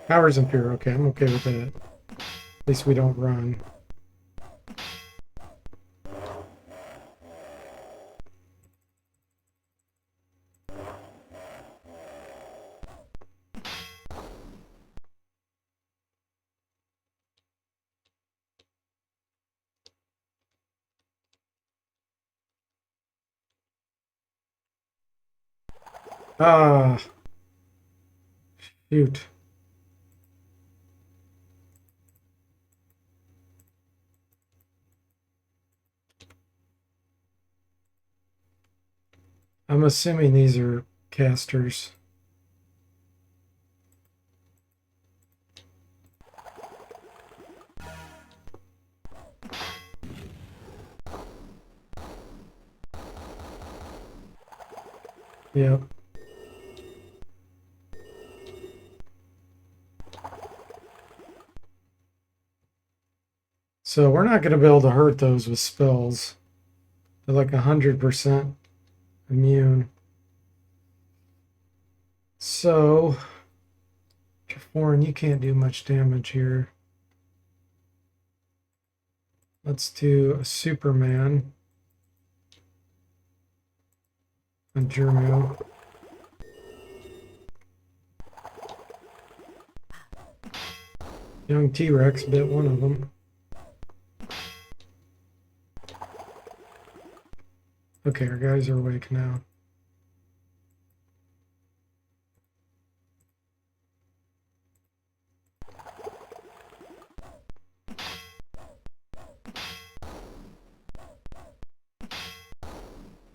Powers and Fear. Okay, I'm okay with that. At least we don't run. Ah, shoot. I'm assuming these are casters. Yep. So we're not going to be able to hurt those with spells. They're like 100% immune. So, Jaforan, you can't do much damage here. Let's do a Superman. A Germo. Young T-Rex bit one of them. Okay, our guys are awake now.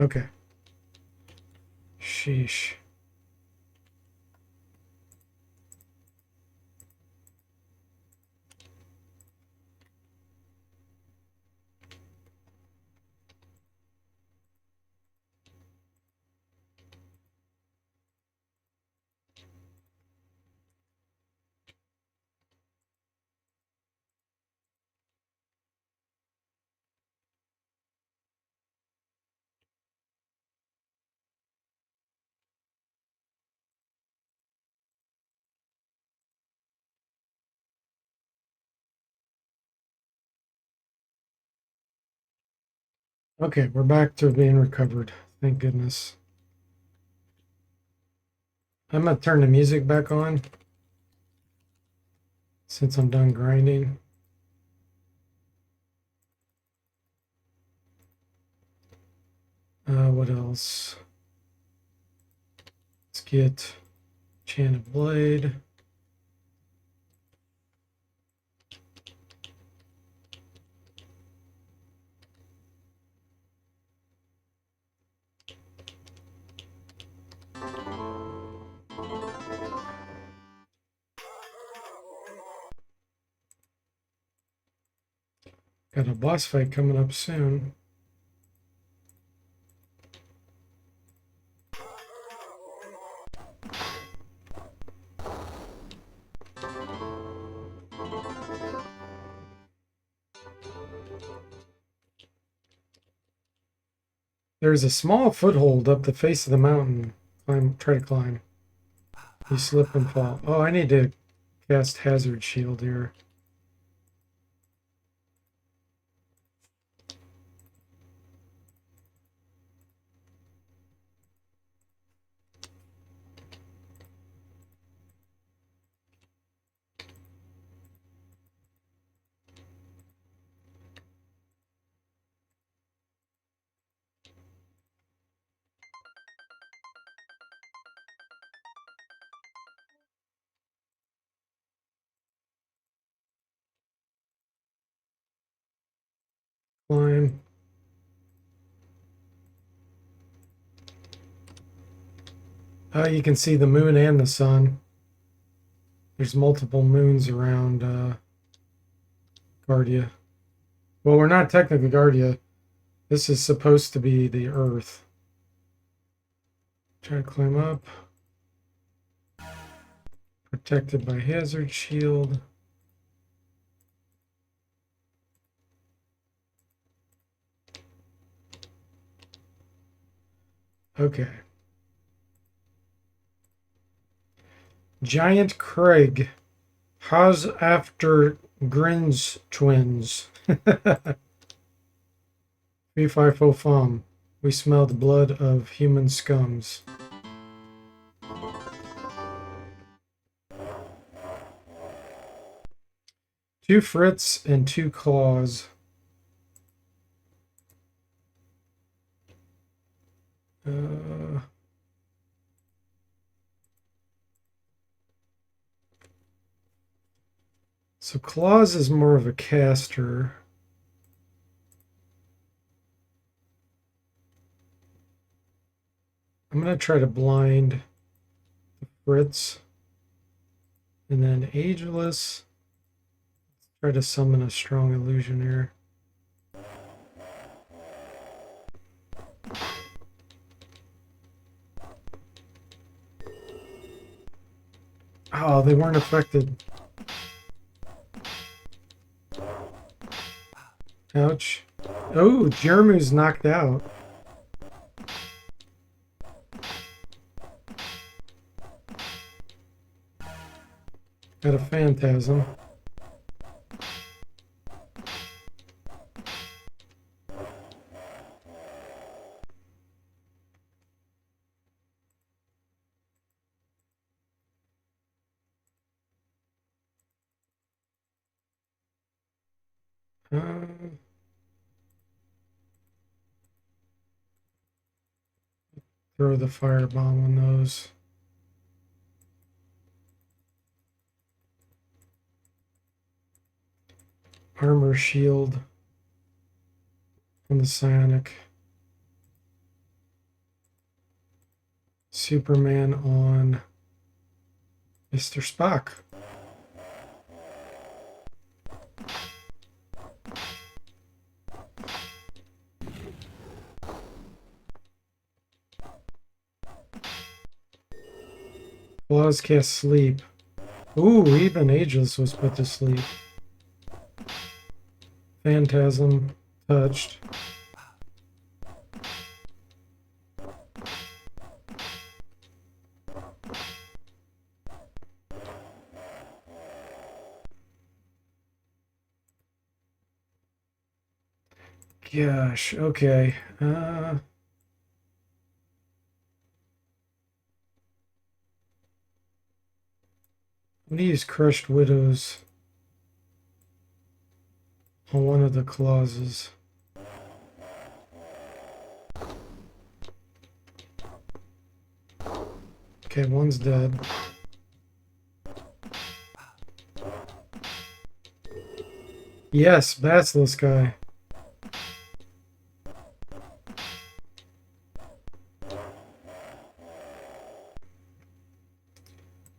Okay. Sheesh. Okay, we're back to being recovered. Thank goodness. I'm gonna turn the music back on since I'm done grinding. What else? Let's get Enchanted Blade. Got a boss fight coming up soon. There's a small foothold up the face of the mountain. Try to climb. You slip and fall. Oh, I need to cast Hazard Shield here. Climb. You can see the moon and the sun. There's multiple moons around Guardia. Well, we're not technically Guardia. This is supposed to be the Earth. Try to climb up. Protected by Hazard Shield. Okay. Giant Craig. How's after Grins twins? 350 fum. We smell the blood of human scums. Two Fritz and two Claws. So Claws is more of a caster. I'm going to try to blind the Fritz. And then Ageless. Try to summon a strong illusion here. Oh, they weren't affected. Ouch. Oh, Jermu's knocked out. Got a Phantasm. Throw the firebomb on those. Armor shield on the psionic. Superman on Mr. Spock. Claws cast sleep. Ooh, even Ageless was put to sleep. Phantasm touched. Gosh, okay. I'm gonna use Crushed Widows on one of the clauses. Okay, one's dead. Yes, Basilisk guy.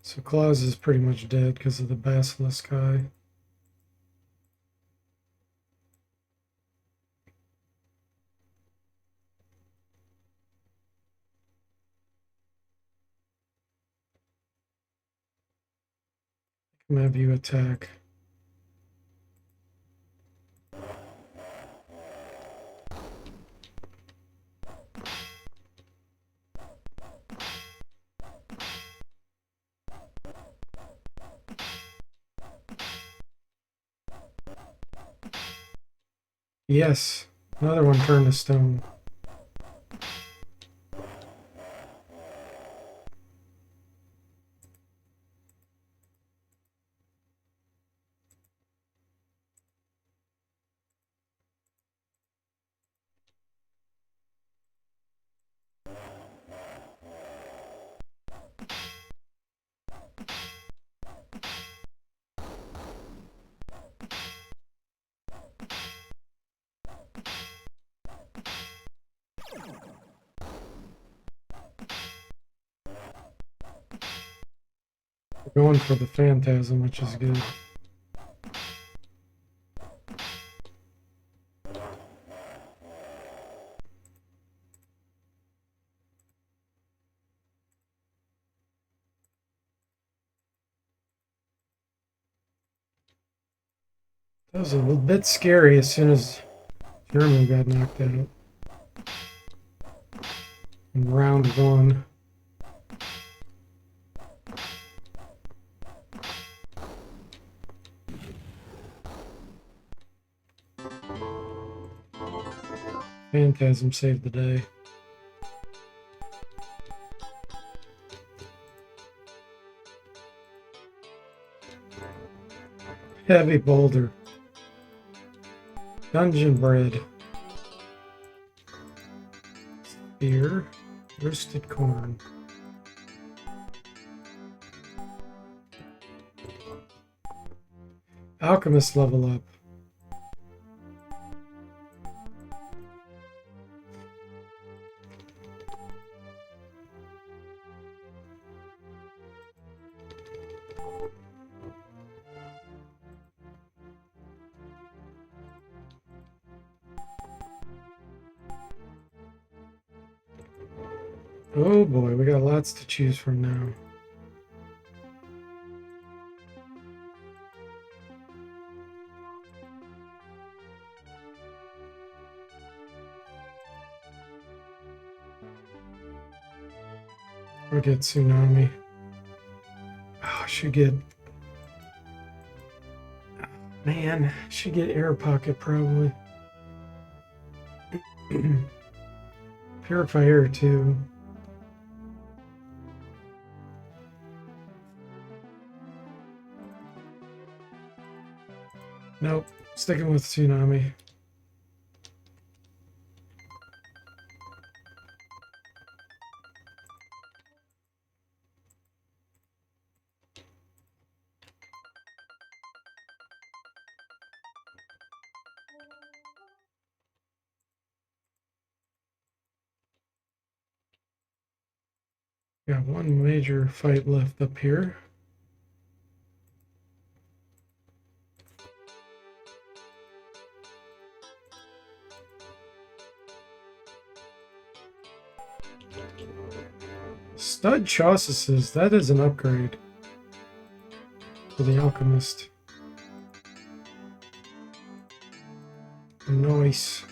So Claus is pretty much dead because of the Basilisk guy. I'm gonna have you attack. Yes, another one turned to stone. We're going for the Phantasm, which is good. That was a little bit scary as soon as German got knocked out in round one. Phantasm saved the day. Heavy boulder. Dungeon bread. Spear. Roasted corn. Alchemist level up. Oh boy, we got lots to choose from now. We'll get Tsunami. Oh, I should get... Man, I should get Air Pocket probably. Purify Air too. Nope, sticking with Tsunami. Got one major fight left up here. Stud Chaucises, that is an upgrade for the Alchemist. Nice.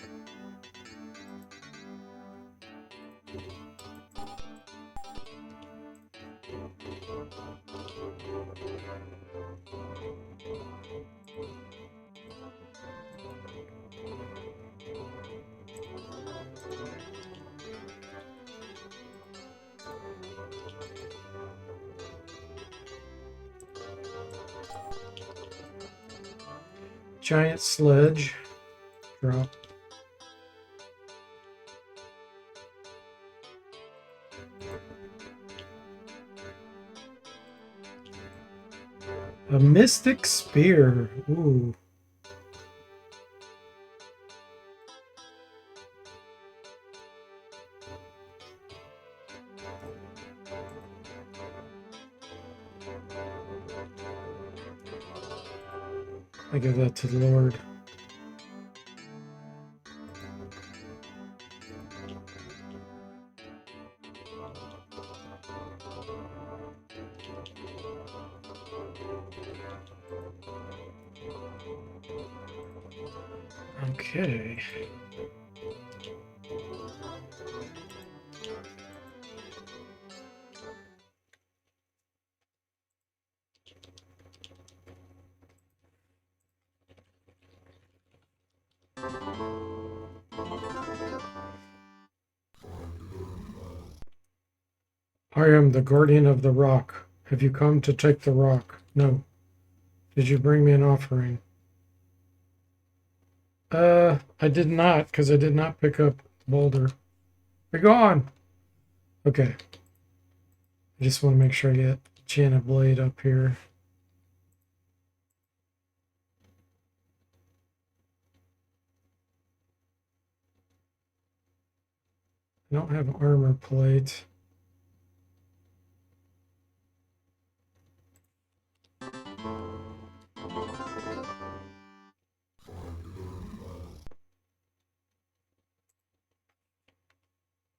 Giant Sledge. Drop. A Mystic Spear. Ooh. I give that to the Lord. Okay. I am the guardian of the rock. Have you come to take the rock? No. Did you bring me an offering? I did not, because I did not pick up the boulder. Be gone! Okay. I just want to make sure I get Enchanted Blade up here. I don't have armor plate.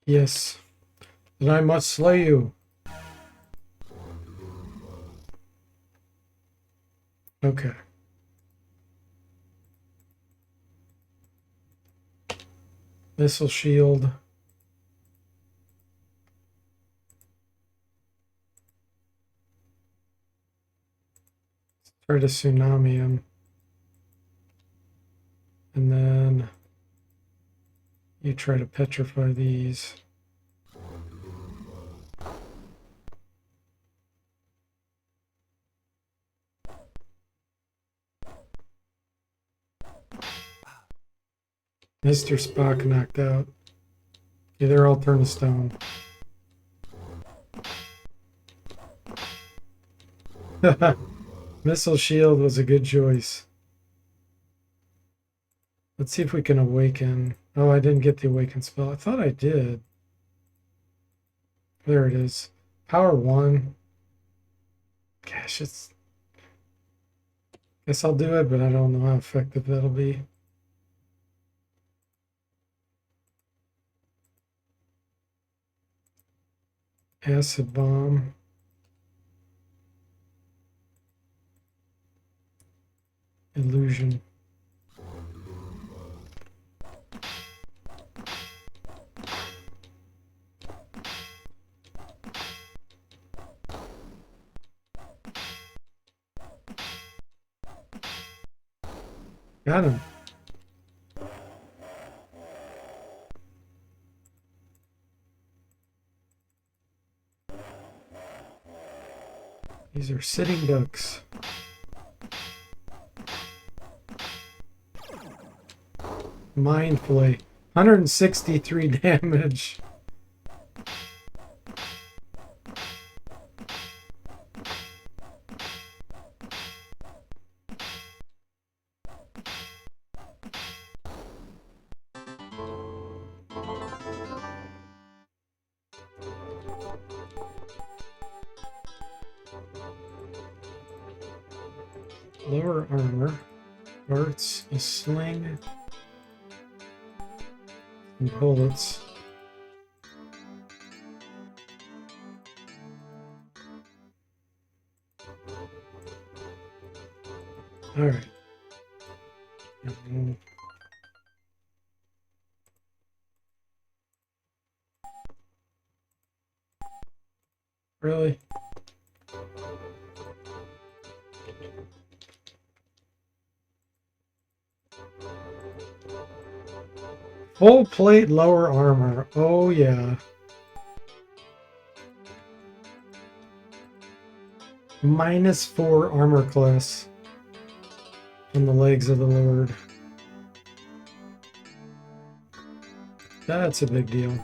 Yes. Then I must slay you. Okay. Missile shield. Try to tsunami him. And then you try to petrify these. Mr. Spock knocked out. Either I'll turn to stone. Missile shield was a good choice. Let's see if we can awaken. Oh, I didn't get the awaken spell. I thought I did. There it is. Power 1. Gosh, it's... Guess I'll do it, but I don't know how effective that'll be. Acid bomb. Illusion. Got him. These are sitting ducks. Mind Flay. 163 damage. Lower armor. Darts, a sling, and bullets. All right. Really? Full plate lower armor. Oh yeah. -4 armor class on the legs of the Lord. That's a big deal.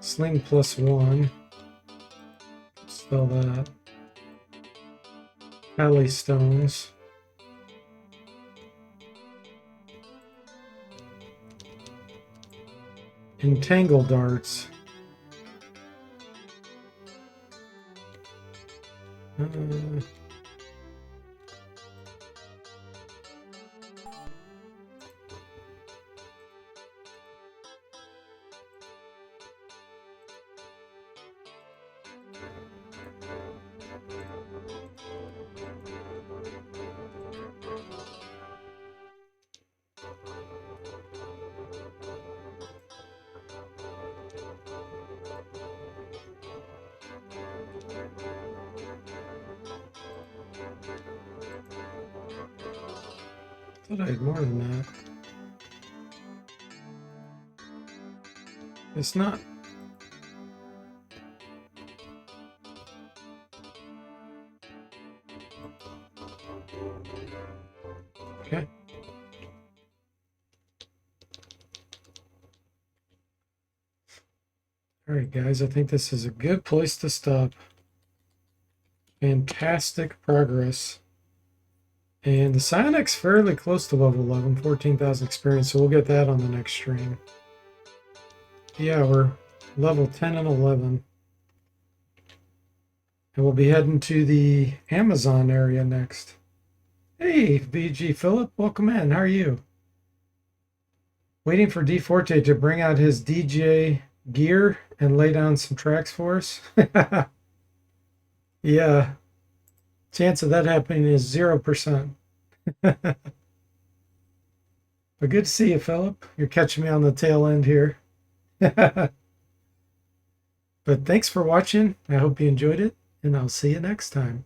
Sling +1. Spell that. Alley stones. Entangle darts. I thought I had more than that. It's not. Okay. All right, guys, I think this is a good place to stop. Fantastic progress. And the Psionic's fairly close to level 11, 14,000 experience, so we'll get that on the next stream. Yeah, we're level 10 and 11. And we'll be heading to the Amazon area next. Hey, BG Philip, welcome in. How are you? Waiting for D Forte to bring out his DJ gear and lay down some tracks for us. Yeah. Chance of that happening is 0%. But good to see you, Philip. You're catching me on the tail end here. But thanks for watching. I hope you enjoyed it, and I'll see you next time.